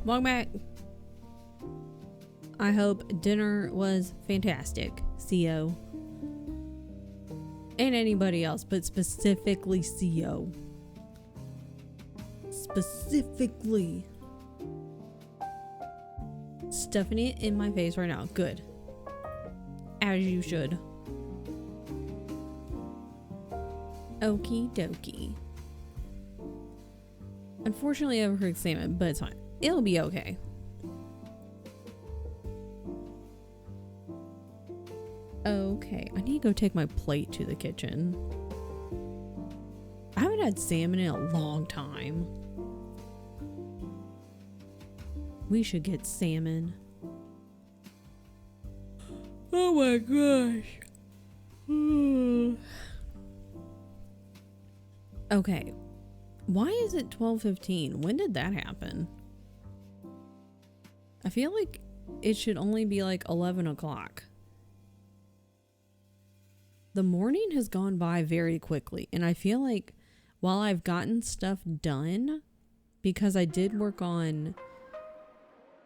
Welcome back. I hope dinner was fantastic, CO. And anybody else, but specifically CO. Specifically. Stuffing it in my face right now. Good. As you should. Okie dokie. Unfortunately, I overcooked salmon, but it's fine. It'll be okay. Okay, I need to go take my plate to the kitchen. I haven't had salmon in a long time. We should get salmon. Oh my gosh. Okay. Why is it 12:15? When did that happen? I feel like it should only be like 11 o'clock. The morning has gone by very quickly, and I feel like while I've gotten stuff done, because I did work on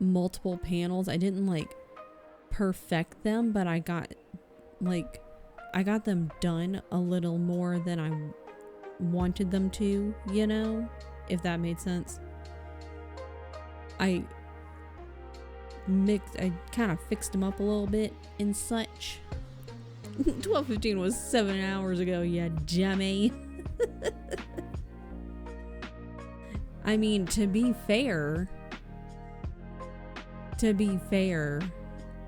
multiple panels, I didn't like perfect them, but I got them done a little more than I wanted them to, you know, if that made sense. I kind of fixed them up a little bit and such. 12:15 was 7 hours ago, you dummy. I mean, to be fair,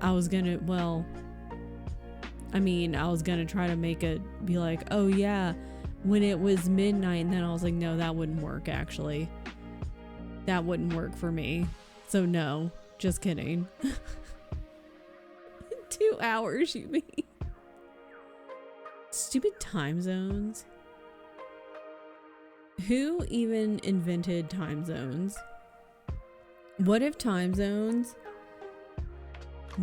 I was gonna try to make it be like, oh yeah, when it was midnight, and then I was like, no, that wouldn't work actually. That wouldn't work for me. So no, just kidding. 2 hours, you mean? Stupid time zones. Who even invented time zones? What if time zones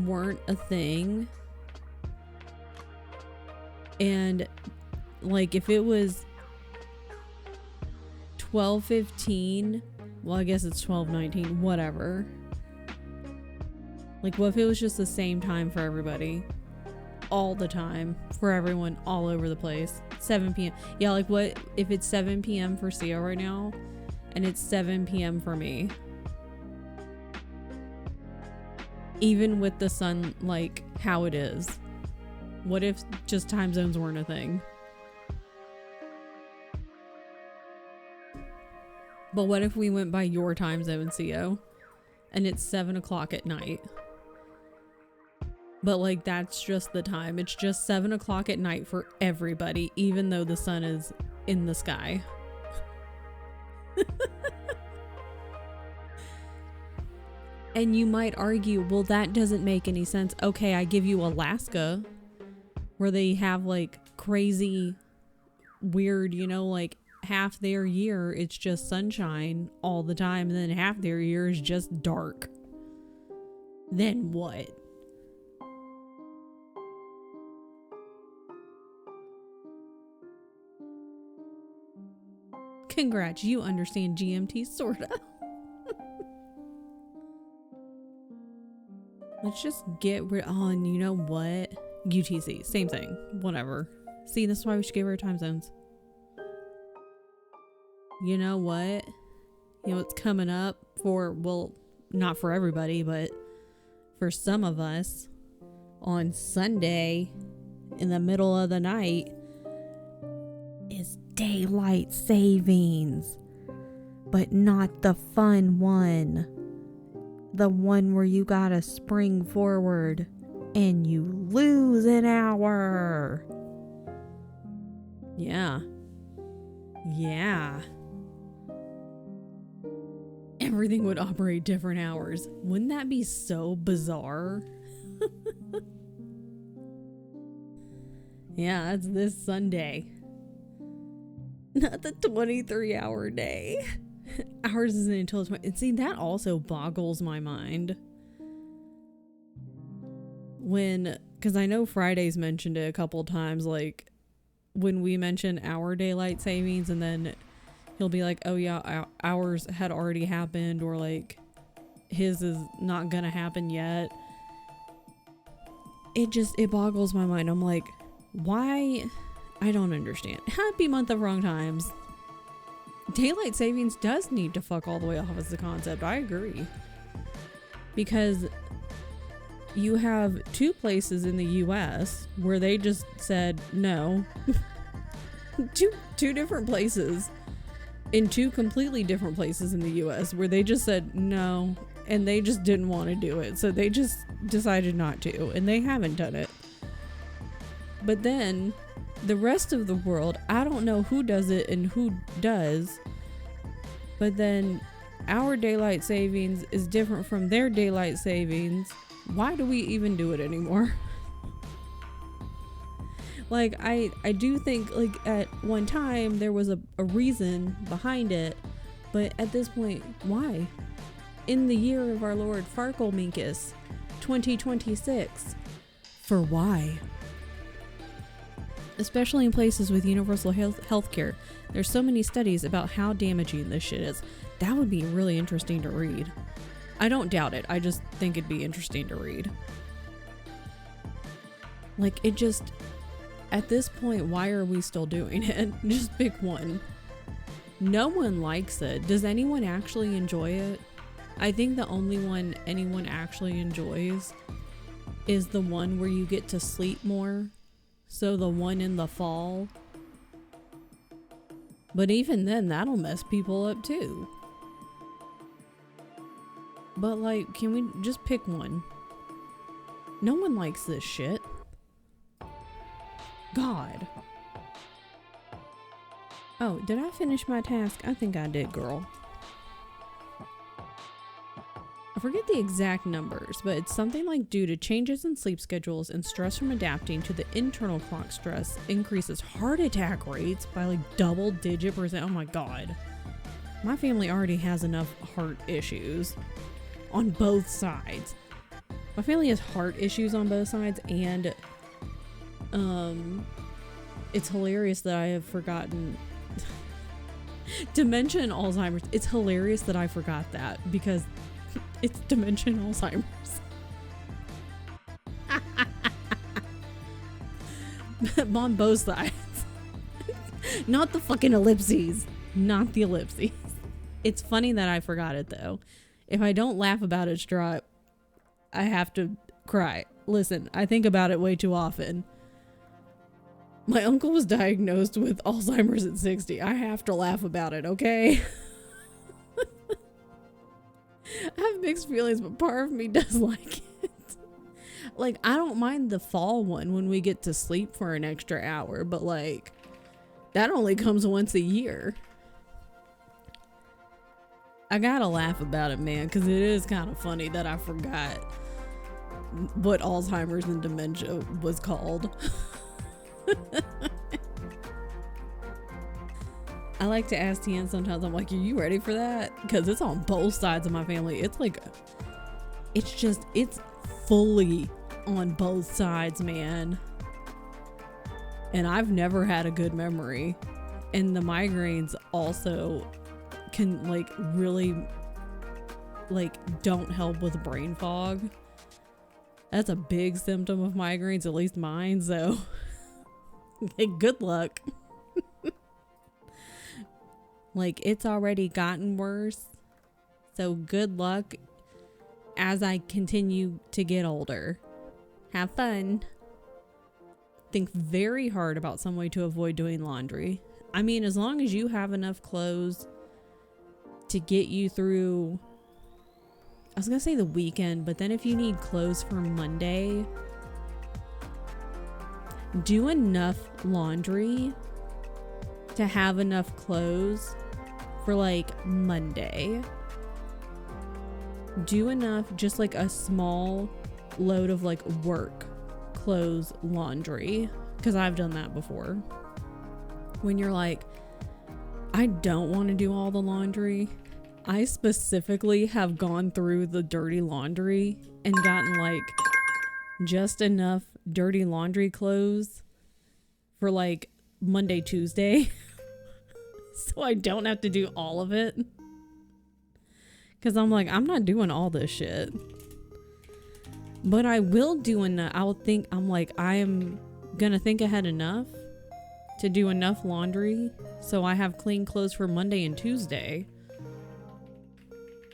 weren't a thing? And like if it was 12:15, well I guess it's 12:19, whatever. Like what if it was just the same time for everybody? All the time for everyone all over the place. 7 p.m. Yeah, like what if it's 7 p.m. for CO right now and it's 7 p.m. for me? Even with the sun like how it is. What if just time zones weren't a thing? But what if we went by your time zone, CO, and it's 7 o'clock at night? But like that's just the time. It's just 7 o'clock at night for everybody, even though the sun is in the sky. And you might argue, well, that doesn't make any sense. Okay, I give you Alaska, where they have like crazy, weird, you know, like half their year it's just sunshine all the time, and then half their year is just dark. Then what? Congrats, you understand GMT, sorta. Let's just get rid. Oh, and you know what? UTC, same thing. Whatever. See, this is why we should get rid of time zones. You know what? You know what's coming up for, well, not for everybody, but for some of us on Sunday in the middle of the night is daylight savings, but not the fun one. The one where you gotta spring forward and you lose an hour. Yeah. Everything would operate different hours. Wouldn't that be so bizarre? Yeah, that's this Sunday. Not the 23-hour day. Ours isn't until 20. And see, that also boggles my mind. Because I know Friday's mentioned it a couple times, like when we mention our daylight savings, and then he'll be like, oh yeah, ours had already happened, or like his is not gonna happen yet. It boggles my mind. I'm like, why? I don't understand. Happy month of wrong times. Daylight savings does need to fuck all the way off as a concept. I agree. Because you have two places in the US where they just said no. two different places in two completely different places in the US where they just said no, and they just didn't want to do it. So they just decided not to, and they haven't done it. But then the rest of the world, I don't know who does it and who does, but then our daylight savings is different from their daylight savings. Why do we even do it anymore? Like, I do think, like, at one time there was a reason behind it, but at this point, why? In the year of our Lord Farkleminkus, 2026, for why? Especially in places with universal health care. There's so many studies about how damaging this shit is. That would be really interesting to read. I don't doubt it. I just think it'd be interesting to read. Like, it just... At this point, why are we still doing it? Just pick one. No one likes it. Does anyone actually enjoy it? I think the only one anyone actually enjoys is the one where you get to sleep more. So the one in the fall. But even then, that'll mess people up too. But like, can we just pick one? No one likes this shit. God. Oh, did I finish my task? I think I did, girl. I forget the exact numbers, but it's something like due to changes in sleep schedules and stress from adapting to the internal clock stress increases heart attack rates by like double-digit %. Oh my God. My family already has enough heart issues on both sides. My family has heart issues on both sides, and it's hilarious that I have forgotten dementia and Alzheimer's. It's hilarious that I forgot that because it's dementia and Alzheimer's. On both sides. Not the fucking ellipses. Not the ellipses. It's funny that I forgot it though. If I don't laugh about it straight, I have to cry. Listen, I think about it way too often. My uncle was diagnosed with Alzheimer's at 60. I have to laugh about it, okay? I have mixed feelings, but part of me does like it. Like, I don't mind the fall one when we get to sleep for an extra hour, but like, that only comes once a year. I gotta laugh about it, man, because it is kind of funny that I forgot what Alzheimer's and dementia was called. I like to ask Tian sometimes, I'm like, are you ready for that? Because it's on both sides of my family. It's like, it's fully on both sides, man. And I've never had a good memory. And the migraines also can like really like don't help with brain fog. That's a big symptom of migraines, at least mine, so hey, good luck. Like, it's already gotten worse, so good luck as I continue to get older. Have fun. Think very hard about some way to avoid doing laundry. I mean, as long as you have enough clothes to get you through, I was gonna say the weekend, but then if you need clothes for Monday, do enough laundry to have enough clothes for like Monday. Do enough, just like a small load of like work clothes laundry, because I've done that before. When you're like, I don't want to do all the laundry, I specifically have gone through the dirty laundry and gotten like just enough dirty laundry clothes for like Monday, Tuesday. So I don't have to do all of it. Because I'm like, I'm not doing all this shit. But I will do enough. I am gonna think ahead enough to do enough laundry so I have clean clothes for Monday and Tuesday.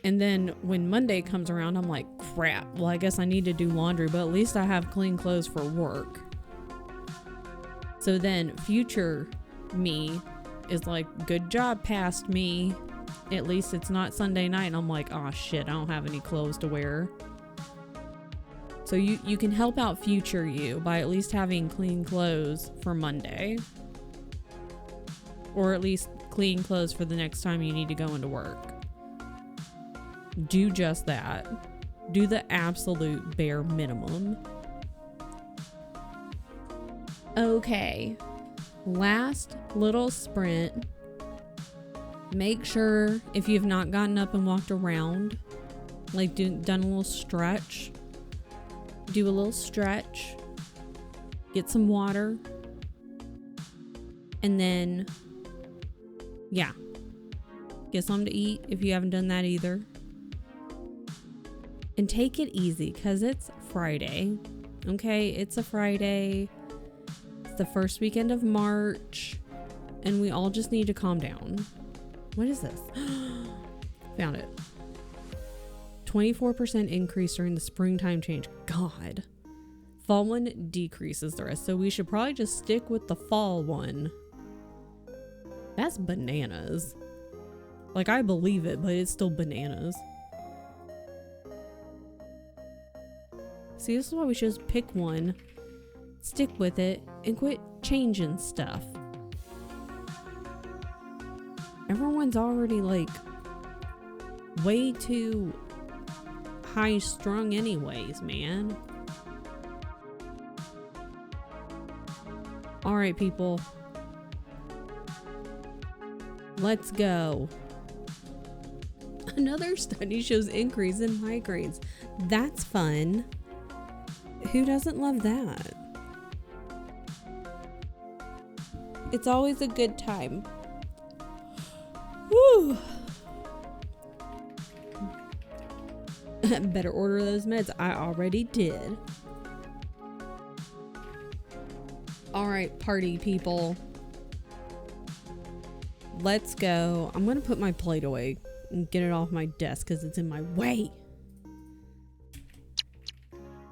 And then when Monday comes around, I'm like, crap, well, I guess I need to do laundry, but at least I have clean clothes for work. So then future me is like, good job, past me. At least it's not Sunday night and I'm like, oh shit, I don't have any clothes to wear. So you can help out future you by at least having clean clothes for Monday. Or at least clean clothes for the next time you need to go into work. Do just that. Do the absolute bare minimum. Okay. Last little sprint. Make sure if you've not gotten up and walked around, like done a little stretch, do a little stretch, get some water, and then, yeah, get something to eat if you haven't done that either. And take it easy because it's Friday. Okay, it's a Friday. It's the first weekend of March, and we all just need to calm down. What is this? Found it. 24% increase during the springtime change. God. Fall one decreases the rest. So we should probably just stick with the fall one. That's bananas. Like, I believe it, but it's still bananas. See, this is why we should just pick one, stick with it, and quit changing stuff. Everyone's already like way too high strung anyways, man. All right, people. Let's go. Another study shows increase in migraines. That's fun. Who doesn't love that? It's always a good time. Woo! Better order those meds. I already did. All right, party people. Let's go. I'm going to put my plate away and get it off my desk because it's in my way.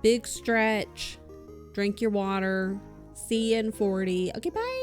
Big stretch. Drink your water. See you in 40. Okay, bye.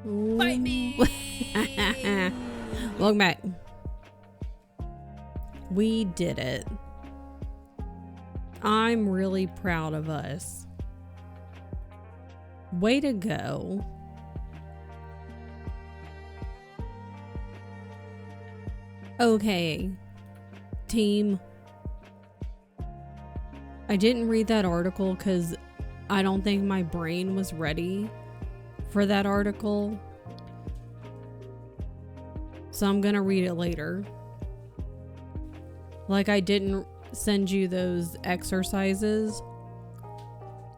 Fight me! Welcome back. We did it. I'm really proud of us. Way to go. Okay, team. I didn't read that article because I don't think my brain was ready for that article. So I'm gonna read it later. Like, I didn't send you those exercises.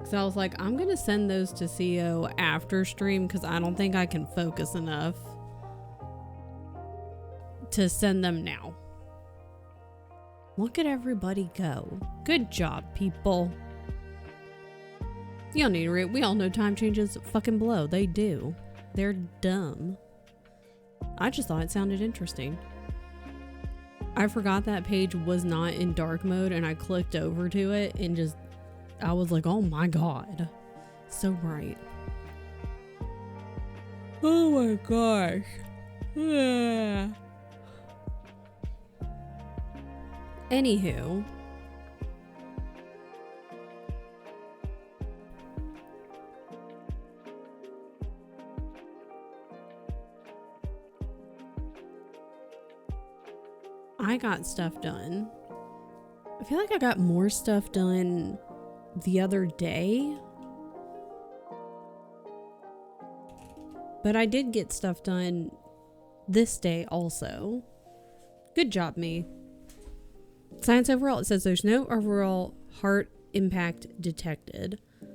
So I was like, I'm gonna send those to CO after stream because I don't think I can focus enough to send them now. Look at everybody go. Good job, people. You don't need to read. We all know time changes fucking blow. They do. They're dumb. I just thought it sounded interesting. I forgot that page was not in dark mode and I clicked over to it and just, I was like, oh my god. So bright. Oh my gosh. Yeah. Anywho. I got stuff done. I feel like I got more stuff done the other day. But I did get stuff done this day also. Good job, me. Science overall, it says there's no overall heart impact detected. I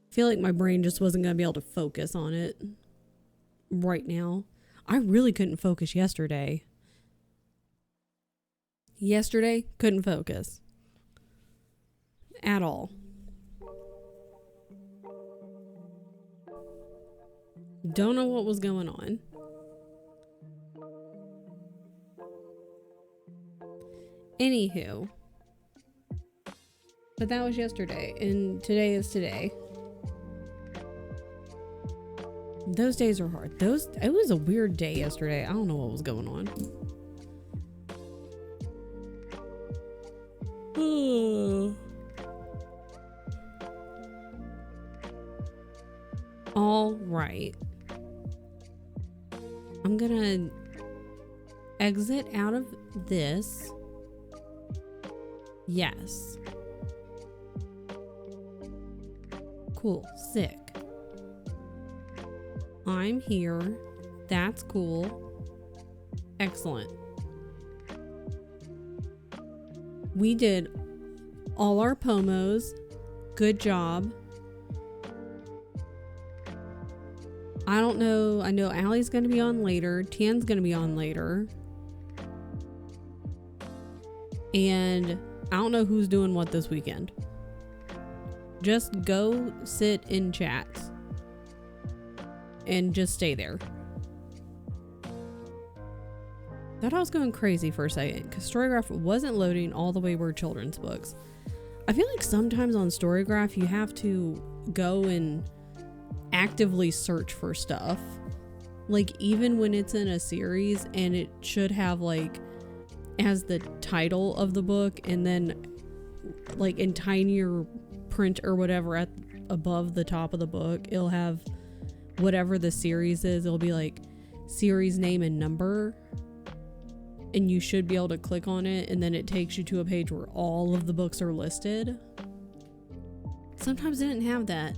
feel like my brain just wasn't going to be able to focus on it right now. I really couldn't focus yesterday. Yesterday, couldn't focus. At all. Don't know what was going on. Anywho. But that was yesterday, and today is today. Those days are hard. It was a weird day yesterday. I don't know what was going on. All right. I'm gonna exit out of this. Yes. Cool. Sick. I'm here. That's cool. Excellent. We did all our pomos. Good job. I don't know. I know Allie's going to be on later. Tian's going to be on later. And I don't know who's doing what this weekend. Just go sit in chats. And just stay there. Thought I was going crazy for a second because Storygraph wasn't loading all the way where children's books. I feel like sometimes on Storygraph you have to go and actively search for stuff. Like even when it's in a series and it should have like as the title of the book and then like in tinier print or whatever at above the top of the book it'll have whatever the series is. It'll be like series name and number and you should be able to click on it and then it takes you to a page where all of the books are listed. Sometimes it didn't have that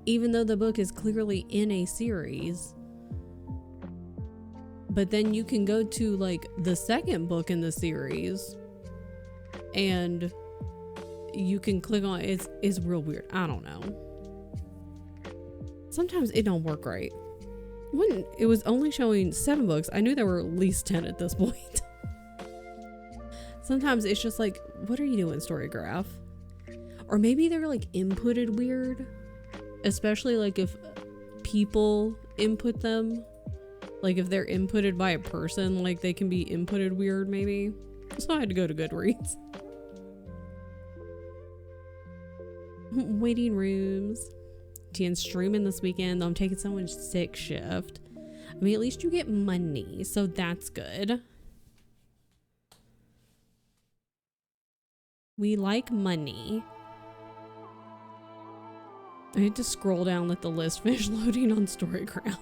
even though the book is clearly in a series, but then you can go to like the second book in the series and you can click on it. It's real weird. I don't know. Sometimes it don't work right. When it was only showing 7 books, I knew there were at least 10 at this point. Sometimes it's just like, what are you doing, Storygraph? Or maybe they're like inputted weird. Especially like if people input them. Like if they're inputted by a person, like they can be inputted weird maybe. So I had to go to Goodreads. Waiting rooms. Tian's streaming this weekend, though I'm taking someone's sick shift. I mean, at least you get money, so that's good. We like money. I had to scroll down, let the list finish loading on Storycraft.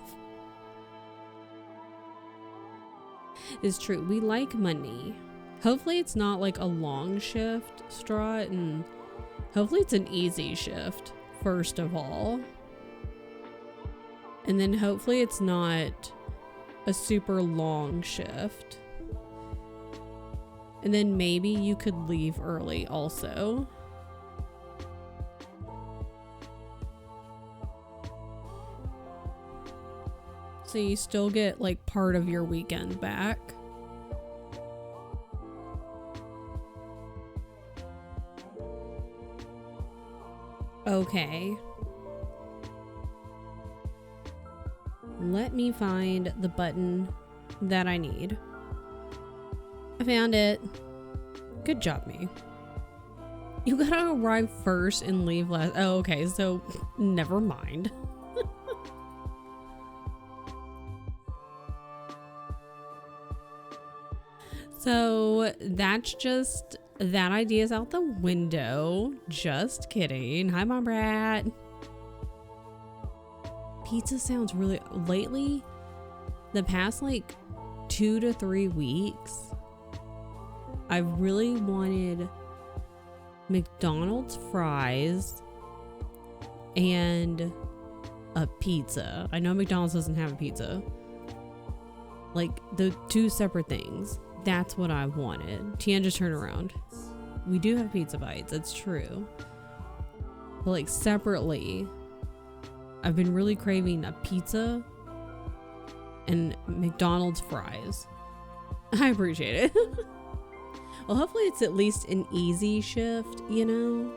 It's true. We like money. Hopefully it's not like a long shift, Strahd, and hopefully it's an easy shift, first of all. And then hopefully it's not a super long shift. And then maybe you could leave early also. So you still get like part of your weekend back. Okay. Let me find the button that I need. I found it. Good job, me. You gotta arrive first and leave last. Oh, okay. So never mind. So that's just, that idea's out the window. Just kidding. Hi, Mom Brat. Pizza sounds really, lately, the past like 2 to 3 weeks, I've really wanted McDonald's fries and a pizza. I know McDonald's doesn't have a pizza. Like the two separate things. That's what I wanted. Tian just turned around. We do have pizza bites, that's true. But like separately, I've been really craving a pizza and McDonald's fries. I appreciate it. Well, hopefully it's at least an easy shift, you know?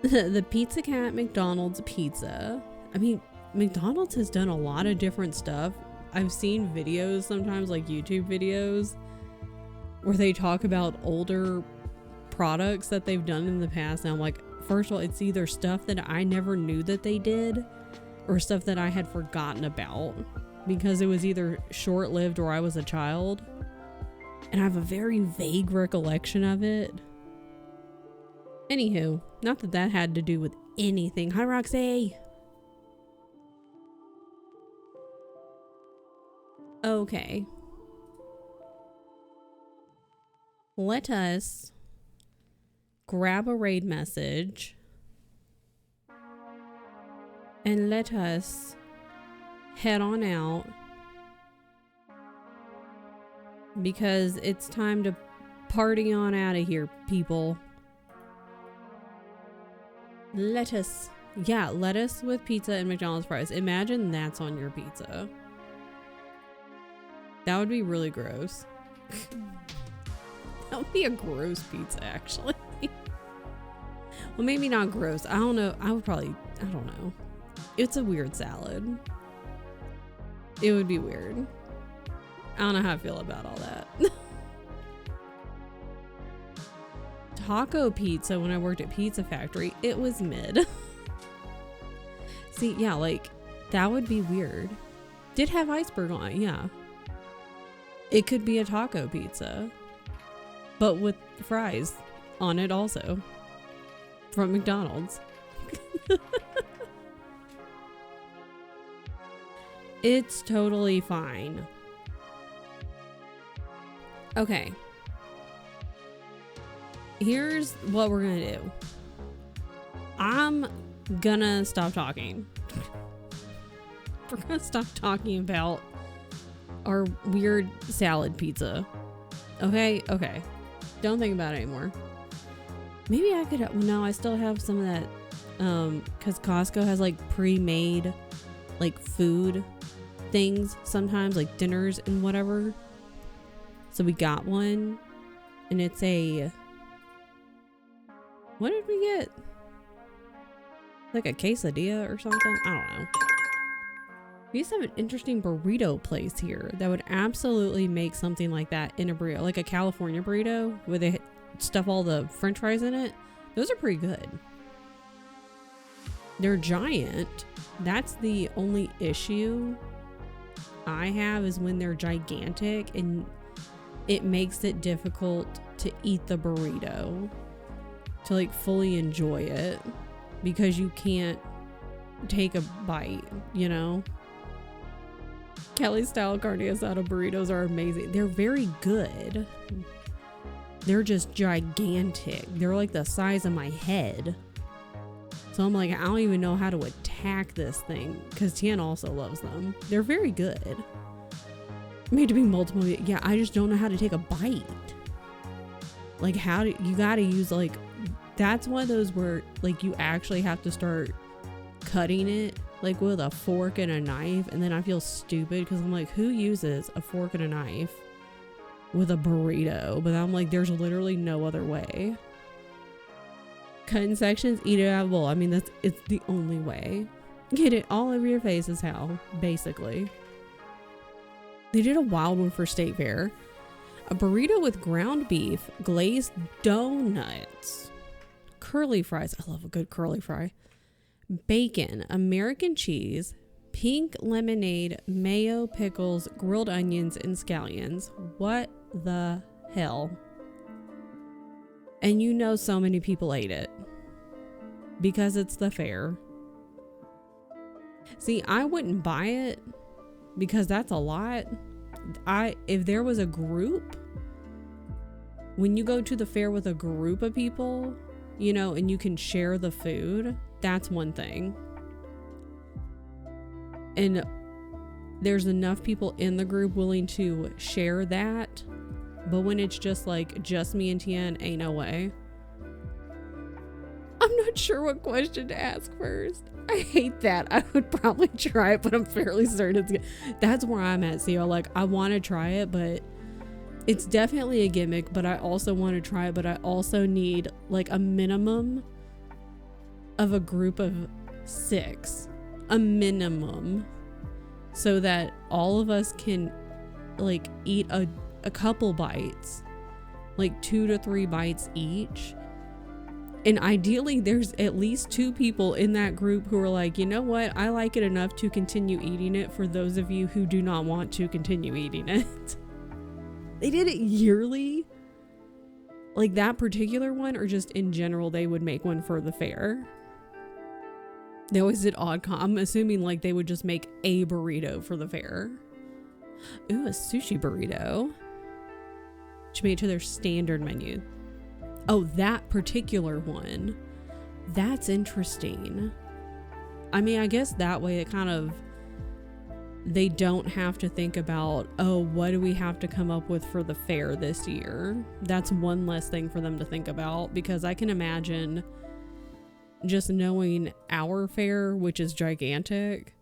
The Pizza Cat McDonald's pizza. I mean, McDonald's has done a lot of different stuff. I've seen videos sometimes, like YouTube videos, where they talk about older products that they've done in the past. And I'm like, first of all, it's either stuff that I never knew that they did or stuff that I had forgotten about because it was either short-lived or I was a child. And I have a very vague recollection of it. Anywho, not that that had to do with anything. Hi, Roxy. Okay. Let us grab a raid message and let us head on out because it's time to party on out of here, people. Lettuce. Yeah, lettuce with pizza and McDonald's fries. Imagine that's on your pizza. That would be really gross. That would be a gross pizza, actually. Well, maybe not gross. I don't know. I don't know. It's a weird salad. It would be weird. I don't know how I feel about all that. Taco pizza, when I worked at Pizza Factory, it was mid. See, yeah, like, that would be weird. Did have iceberg on it, yeah. It could be a taco pizza, but with fries on it also from McDonald's. It's totally fine. Okay. Here's what we're gonna do. I'm gonna stop talking. We're gonna stop talking about our weird salad pizza. Okay? Okay. Don't think about it anymore. Maybe I could, no, I still have some of that, because Costco has like pre-made like food things sometimes, like dinners and whatever. So we got one and it's a, what did we get? Like a quesadilla or something? I don't know. We used to have an interesting burrito place here that would absolutely make something like that in a burrito, like a California burrito where they stuff all the french fries in it. Those are pretty good. They're giant. That's the only issue I have, is when they're gigantic, and it makes it difficult to eat the burrito, to like fully enjoy it, because you can't take a bite, you know? Kelly style carne asada burritos are amazing. They're very good. They're just gigantic. They're like the size of my head. So I'm like, I don't even know how to attack this thing, because Tien also loves them. They're very good. Made to be multiple. Yeah, I just don't know how to take a bite. Like, how do you gotta use, like, that's one of those where like you actually have to start cutting it like with a fork and a knife, and then I feel stupid because I'm like, who uses a fork and a knife with a burrito? But I'm like, there's literally no other way. Cut in sections, eat it out of a bowl. I mean, it's the only way. Get it all over your face is how, basically. They did a wild one for State Fair. A burrito with ground beef, glazed donuts, curly fries. I love a good curly fry. Bacon, American cheese, pink lemonade, mayo, pickles, grilled onions, and scallions. What the hell? And you know so many people ate it because it's the fair. See, I wouldn't buy it because that's a lot. If there was a group, when you go to the fair with a group of people, you know, and you can share the food, that's one thing. And there's enough people in the group willing to share that. But when it's just like just me and Tien, ain't no way. I'm not sure what question to ask first. I hate that. I would probably try it, but I'm fairly certain it's good. That's where I'm at, Theo. Like, I want to try it, but it's definitely a gimmick, but I also want to try it, but I also need like a minimum of a group of 6. A minimum. So that all of us can like eat a couple bites. Like 2 to 3 bites each. And ideally, there's at least 2 people in that group who are like, you know what? I like it enough to continue eating it for those of you who do not want to continue eating it. They did it yearly. Like that particular one, or just in general, they would make one for the fair. They always did odd I'm assuming like they would just make a burrito for the fair. Ooh, a sushi burrito. Should make it to their standard menu. Oh, that particular one. That's interesting. I mean, I guess that way it kind of, they don't have to think about, oh, what do we have to come up with for the fair this year? That's one less thing for them to think about, because I can imagine just knowing our fair, which is gigantic,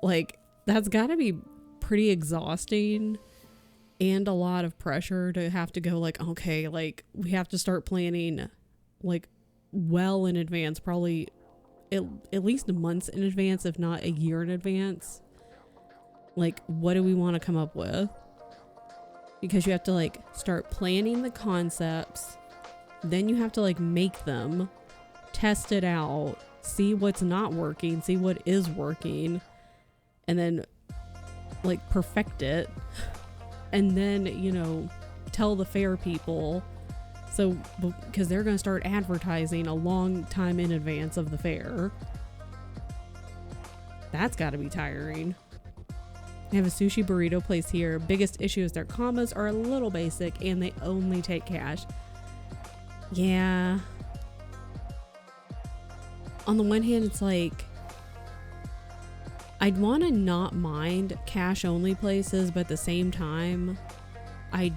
like that's got to be pretty exhausting. And a lot of pressure to have to go like, okay, like we have to start planning like well in advance, probably at least months in advance, if not a year in advance. Like, what do we want to come up with? Because you have to like start planning the concepts. Then you have to like make them, test it out, see what's not working, see what is working, and then like perfect it. And then, you know, tell the fair people. So, because they're going to start advertising a long time in advance of the fair. That's got to be tiring. They have a sushi burrito place here. Biggest issue is their combos are a little basic and they only take cash. Yeah. On the one hand, it's like, I'd want to not mind cash only places, but at the same time, I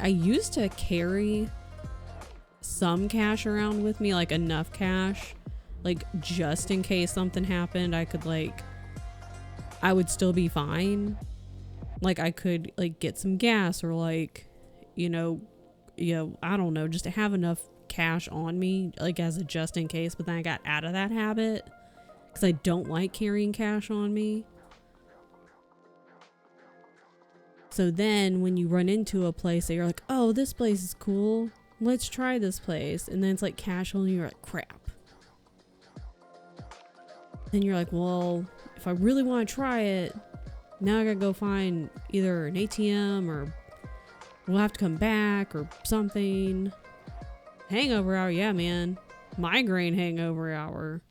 used to carry some cash around with me, like enough cash, like just in case something happened, I would still be fine. Like I could like get some gas or like, you know, I don't know, just to have enough cash on me, like as a just in case. But then I got out of that habit because I don't like carrying cash on me. So then when you run into a place that you're like, oh, this place is cool, let's try this place, and then it's like cash only, you're like, crap, Then you're like, well, if I really want to try it, now I gotta go find either an ATM or we'll have to come back or something. Hangover hour, yeah, man. Migraine hangover hour.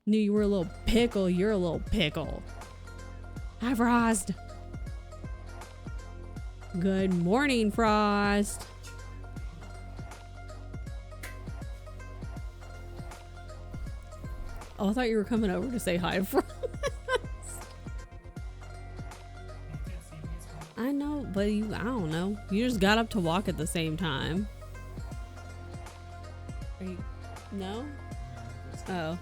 Knew you were a little pickle, you're a little pickle. Hi, Frost. Good morning, Frost. Oh, I thought you were coming over to say hi, Frost. I know, but I don't know. You just got up to walk at the same time. Are you? No? Oh.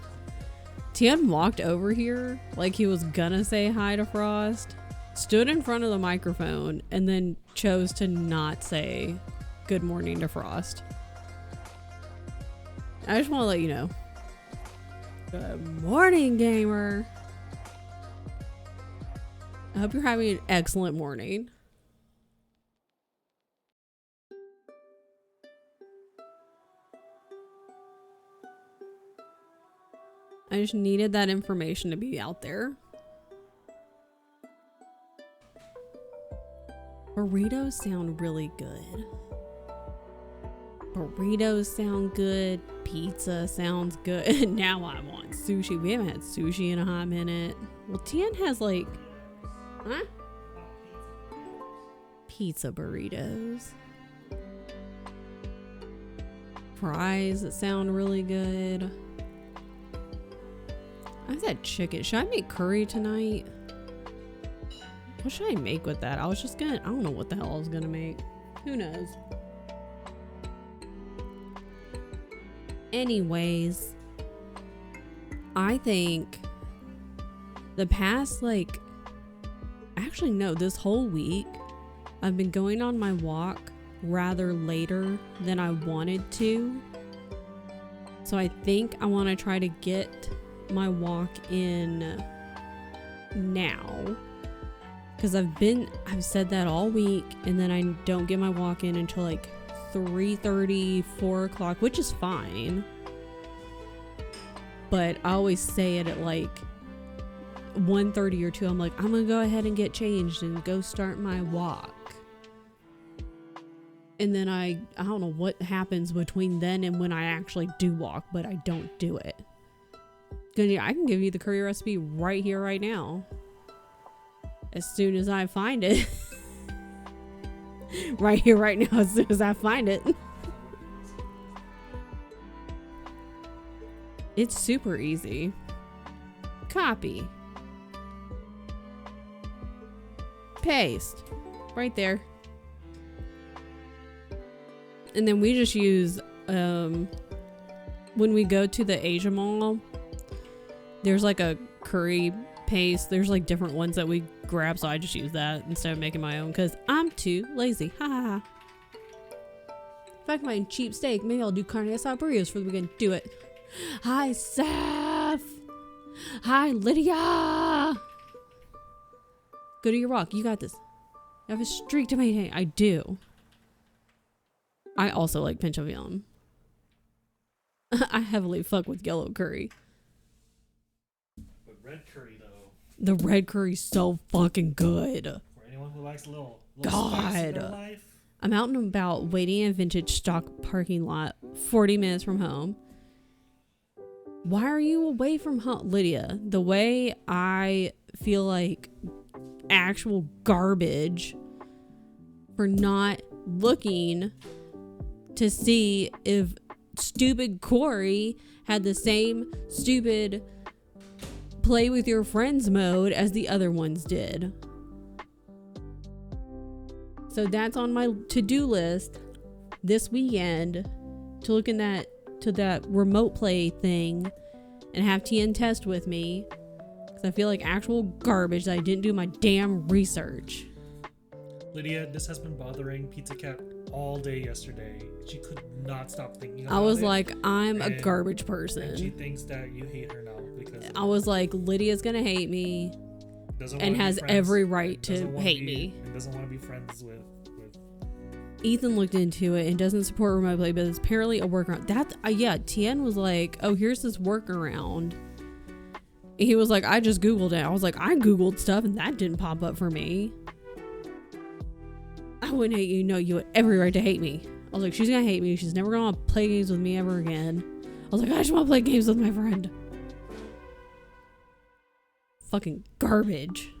Tien walked over here like he was gonna say hi to Frost, stood in front of the microphone, and then chose to not say good morning to Frost. I just want to let you know. Good morning, gamer. I hope you're having an excellent morning. I just needed that information to be out there. Burritos sound really good. Burritos sound good. Pizza sounds good. Now I want sushi. We haven't had sushi in a hot minute. Well, Tien has like... Huh? Pizza burritos. Fries that sound really good. I've had chicken. Should I make curry tonight? What should I make with that? I don't know what the hell I was gonna make. Who knows? Anyways, I think the past, actually no, this whole week, I've been going on my walk rather later than I wanted to. So I think I want to try to get my walk in now, because I've said that all week, and then I don't get my walk in until like 3:30, 4 o'clock, which is fine, but I always say it at like 1:30 or 2. I'm like, I'm gonna go ahead and get changed and go start my walk, and then I don't know what happens between then and when I actually do walk, but I don't do it. I can give you the curry recipe right here, right now. As soon as I find it. Right here, right now, as soon as I find it. It's super easy. Copy. Paste. Right there. And then we just use, when we go to the Asia Mall, there's like a curry paste. There's like different ones that we grab, so I just use that instead of making my own because I'm too lazy. Ha ha ha. If I can find cheap steak, maybe I'll do carne asada burritos for the weekend. Do it. Hi, Seth. Hi, Lydia. Go to your walk. You got this. You have a streak to maintain. I do. I also like pinch of yum. I heavily fuck with yellow curry. Red curry though. The red curry's so fucking good. For anyone who likes a little God. spice in their life. I'm out and about waiting in a vintage stock parking lot 40 minutes from home. Why are you away from home? Lydia, the way I feel like actual garbage for not looking to see if stupid Corey had the same stupid play with your friends mode as the other ones did. So that's on my to-do list this weekend, to look in that remote play thing and have Tien test with me, because I feel like actual garbage that I didn't do my damn research. Lydia, this has been bothering Pizza Cat all day yesterday. She could not stop thinking about it. I was like, I'm a garbage person. And she thinks that you hate her now because I was like, Lydia's gonna hate me and has every right to hate me. And doesn't want to be friends with. Ethan looked into it and doesn't support remote play, but it's apparently a workaround. Yeah, Tien was like, oh, here's this workaround. He was like, I just Googled it. I was like, I Googled stuff and that didn't pop up for me. I wouldn't hate you. No, you had every right to hate me. I was like, she's gonna hate me. She's never gonna play games with me ever again. I was like, I just want to play games with my friend. Fucking garbage.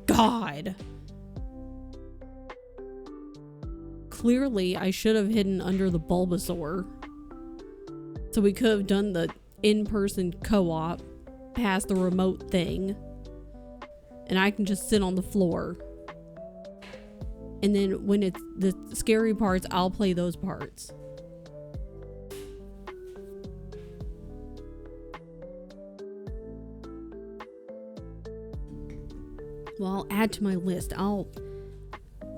God. Clearly, I should have hidden under the Bulbasaur. So we could have done the in-person co-op past the remote thing. And I can just sit on the floor. And then when it's the scary parts, I'll play those parts. Well, I'll add to my list. I'll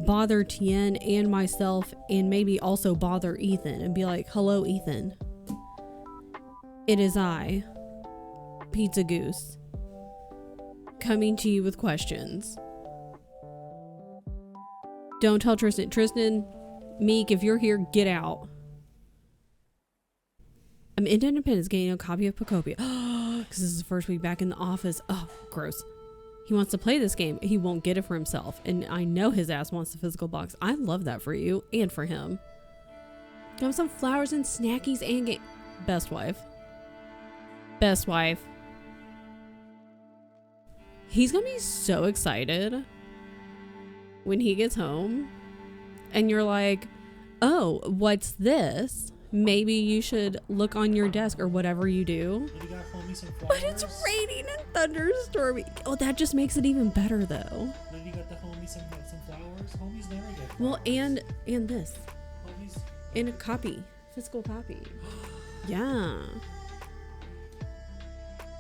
bother Tien and myself and maybe also bother Ethan and be like, hello, Ethan. It is I, Pizza Goose, coming to you with questions. Don't tell Tristan. Tristan, Meek, if you're here, get out. I'm in Independence getting a copy of Pocopia. Because this is the first week back in the office. Oh, gross. He wants to play this game. He won't get it for himself. And I know his ass wants the physical box. I love that for you and for him. Got some flowers and snackies and game. Best wife. Best wife. He's gonna be so excited when he gets home. And you're like, oh, what's this? Maybe you should look on your desk or whatever you do. But it's raining and thunderstorming. Oh, that just makes it even better though. Then you got the homie some flowers. Homies never get flowers. Well, and this. Homies. In a copy. Physical copy. Yeah.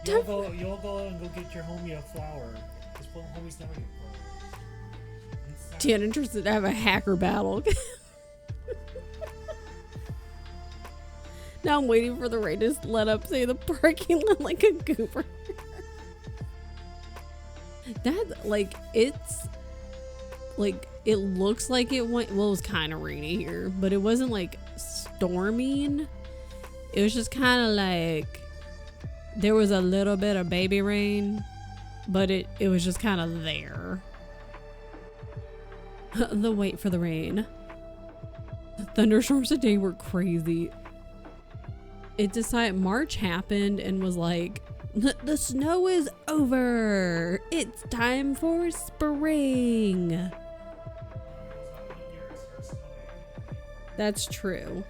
You'll go and go get your homie a flower. Because homies never get flowers. Tien interested to have a hacker battle. Now I'm waiting for the rain to let up, say the parking lot like a goober. That, like, it's, like, it looks like it went, well, it was kind of rainy here, but it wasn't, like, storming. It was just kind of like, there was a little bit of baby rain, but it was just kind of there. The wait for the rain. Thunderstorms today were crazy. It decided March happened and was like, the snow is over. It's time for spring. That's true.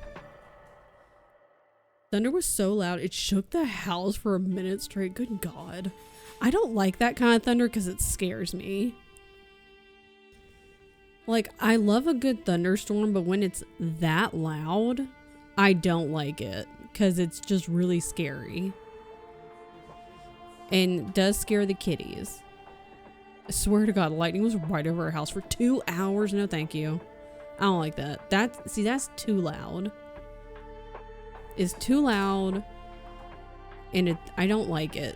Thunder was so loud, it shook the house for a minute straight. Good God. I don't like that kind of thunder because it scares me. Like, I love a good thunderstorm, but when it's that loud, I don't like it. Because it's just really scary. And does scare the kitties. I swear to God, lightning was right over our house for 2 hours. No, thank you. I don't like that. That's too loud. It's too loud. And I don't like it.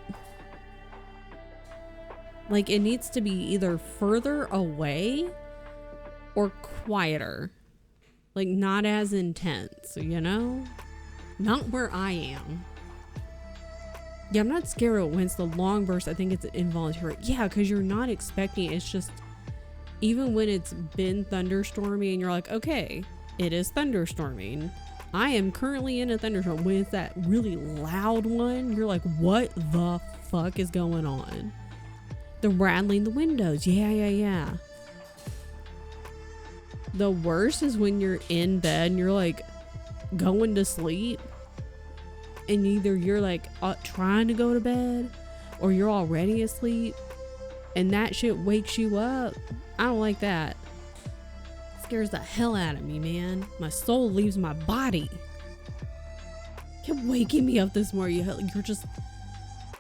Like, it needs to be either further away or quieter. Like, not as intense, you know? Not where I am. Yeah, I'm not scared of when it's the long burst. I think it's involuntary. Yeah, because you're not expecting it. It's just, even when it's been thunderstormy and you're like, okay, it is thunderstorming. I am currently in a thunderstorm. When it's that really loud one, you're like, what the fuck is going on? The rattling the windows. Yeah. The worst is when you're in bed and you're like going to sleep and either you're like trying to go to bed or you're already asleep and that shit wakes you up. I don't like that. It scares the hell out of me, man. My soul leaves my body. Kept waking me up this morning. You're just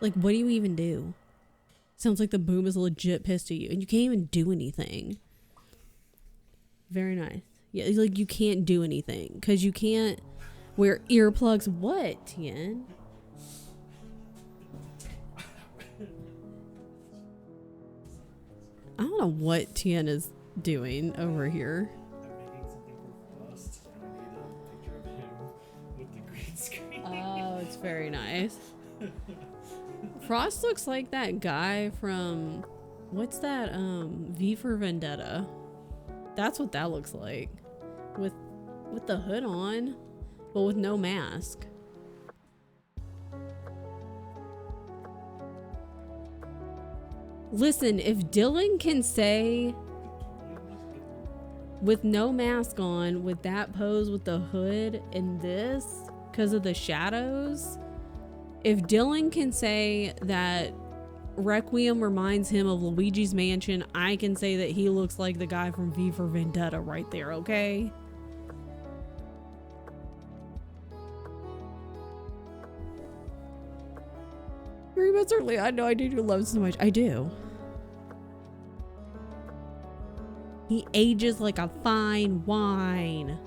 like, what do you even do? Sounds like the boom is legit pissed at you and you can't even do anything. Very nice. Yeah, like you can't do anything because you can't wear earplugs. What, Tien? I don't know what Tien is doing over here. I'm making something for Bust, and I need a picture of him with the green screen. Oh, it's very nice. Frost looks like that guy from, what's that, V for Vendetta. That's what that looks like. With the hood on, but with no mask. Listen, if Dylan can say with no mask on, with that pose with the hood and this, because of the shadows, if Dylan can say that Requiem reminds him of Luigi's Mansion, I can say that he looks like the guy from V for Vendetta right there, okay? Very much certainly, I know I do love so much. I do. He ages like a fine wine.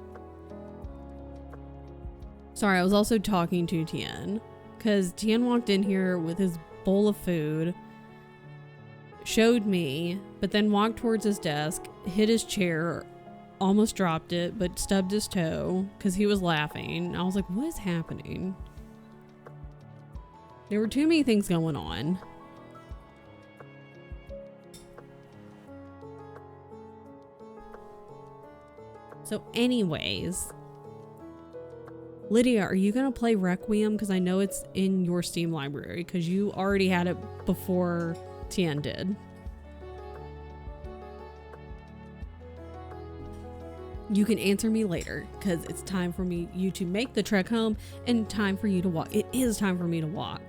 Sorry, I was also talking to Tien, because Tien walked in here with his bowl of food, showed me, but then walked towards his desk, hit his chair, almost dropped it, but stubbed his toe because he was laughing. I was like, what is happening? There were too many things going on. So anyways, Lydia, are you going to play Requiem? Because I know it's in your Steam library because you already had it before Tien did. You can answer me later because it's time for you to make the trek home and time for you to walk. It is time for me to walk.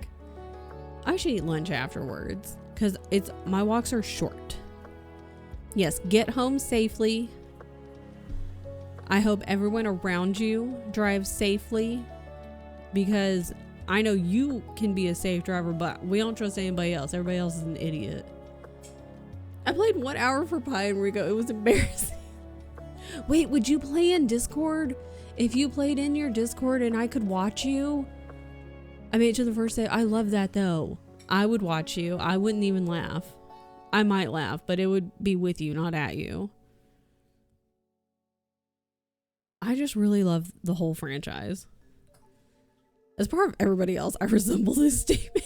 I should eat lunch afterwards because my walks are short. Yes, get home safely. I hope everyone around you drives safely because I know you can be a safe driver, but we don't trust anybody else. Everybody else is an idiot. I played 1 hour for Pine Rico. It was embarrassing. Wait, would you play in Discord? If you played in your Discord and I could watch you? I made it to the first day. I love that though. I would watch you. I wouldn't even laugh. I might laugh, but it would be with you, not at you. I just really love the whole franchise. As part of everybody else, I resemble this statement.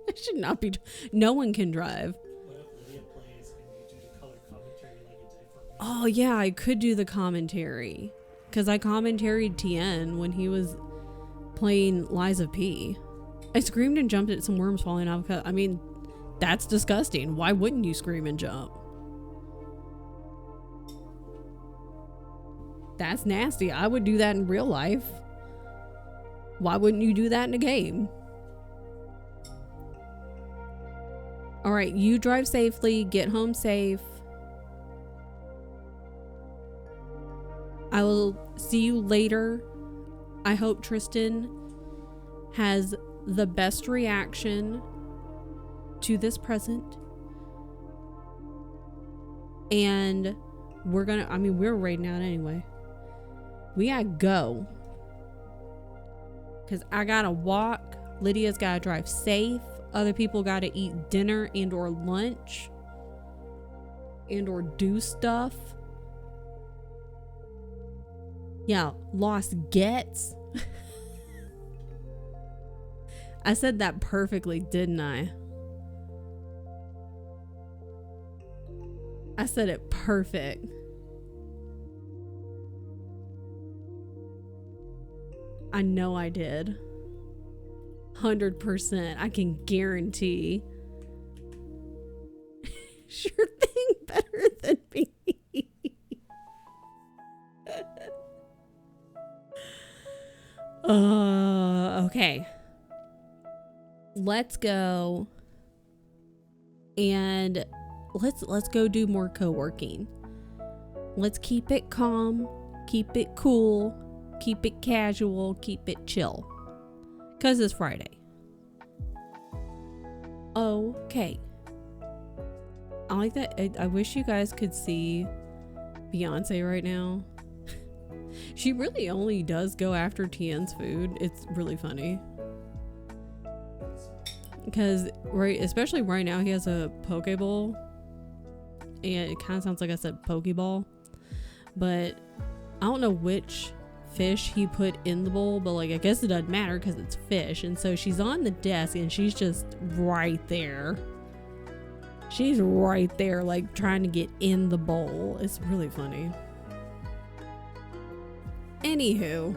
I should not be. No one can drive. What if Lydia plays and you do the color commentary like you did for me? Oh yeah, I could do the commentary. Because I commentaried Tien when he was playing Lies of P. I screamed and jumped at some worms falling off. I mean, that's disgusting. Why wouldn't you scream and jump? That's nasty. I would do that in real life. Why wouldn't you do that in a game? All right, you drive safely, get home safe. I will see you later. I hope Tristan has the best reaction to this present. And we're raiding out anyway. We gotta go. Because I gotta walk. Lydia's gotta drive safe. Other people gotta eat dinner and or lunch. And or do stuff. Yeah, lost gets. I said that perfectly, didn't I? I said it perfect. I know I did. 100%. I can guarantee. Sure thing, better than me. Okay. Let's go and let's go do more co-working. Let's keep it calm, keep it cool, keep it casual, keep it chill. 'Cause it's Friday. Okay. I like that. I wish you guys could see Beyonce right now. She really only does go after Tien's food. It's really funny. Because, especially right now, he has a Poke Bowl. And it kind of sounds like I said Pokeball. But I don't know which fish he put in the bowl, but like I guess it doesn't matter because it's fish. And so she's on the desk and she's just right there. She's right there, like trying to get in the bowl. It's really funny. Anywho,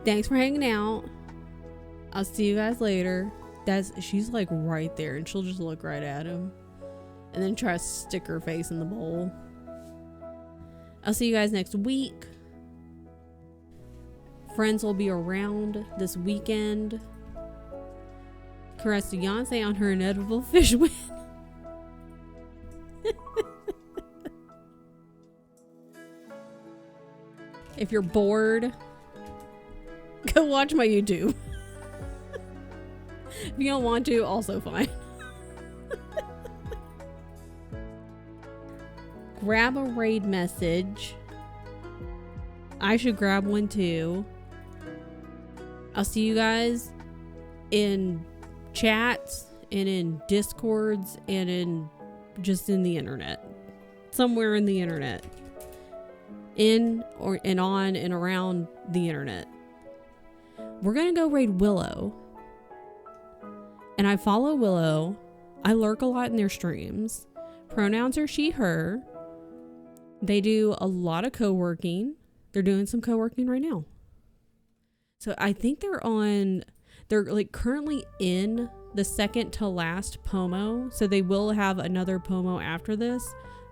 thanks for hanging out. I'll see you guys later. She's like right there, and she'll just look right at him and then try to stick her face in the bowl. I'll see you guys next week. Friends will be around this weekend. Congrats to Beyonce on her inevitable fish win. If you're bored, go watch my YouTube. If you don't want to, also fine. Grab a raid message. I should grab one too. I'll see you guys in chats and in discords and in just in the internet. Somewhere in the internet. In or and on and around the internet. We're gonna go raid Willow. And I follow Willow. I lurk a lot in their streams. Pronouns are she, her. They do a lot of co-working. They're doing some co-working right now. So I think they're like currently in the second to last Pomo. So they will have another Pomo after this.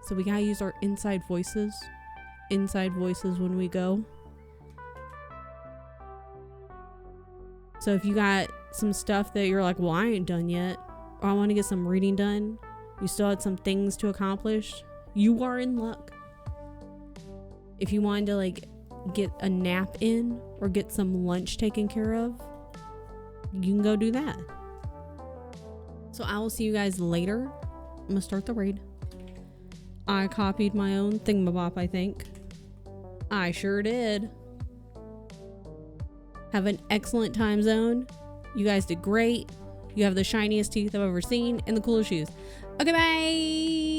So we gotta use our inside voices when we go. So if you got some stuff that you're like, well, I ain't done yet, or I want to get some reading done, you still had some things to accomplish, you are in luck. If you wanted to like get a nap in or get some lunch taken care of, you can go do that. So I will see you guys later. I'm gonna start the raid. I copied my own thingamabop, I think. I sure did. Have an excellent time zone. You guys did great. You have the shiniest teeth I've ever seen and the coolest shoes. Okay, bye.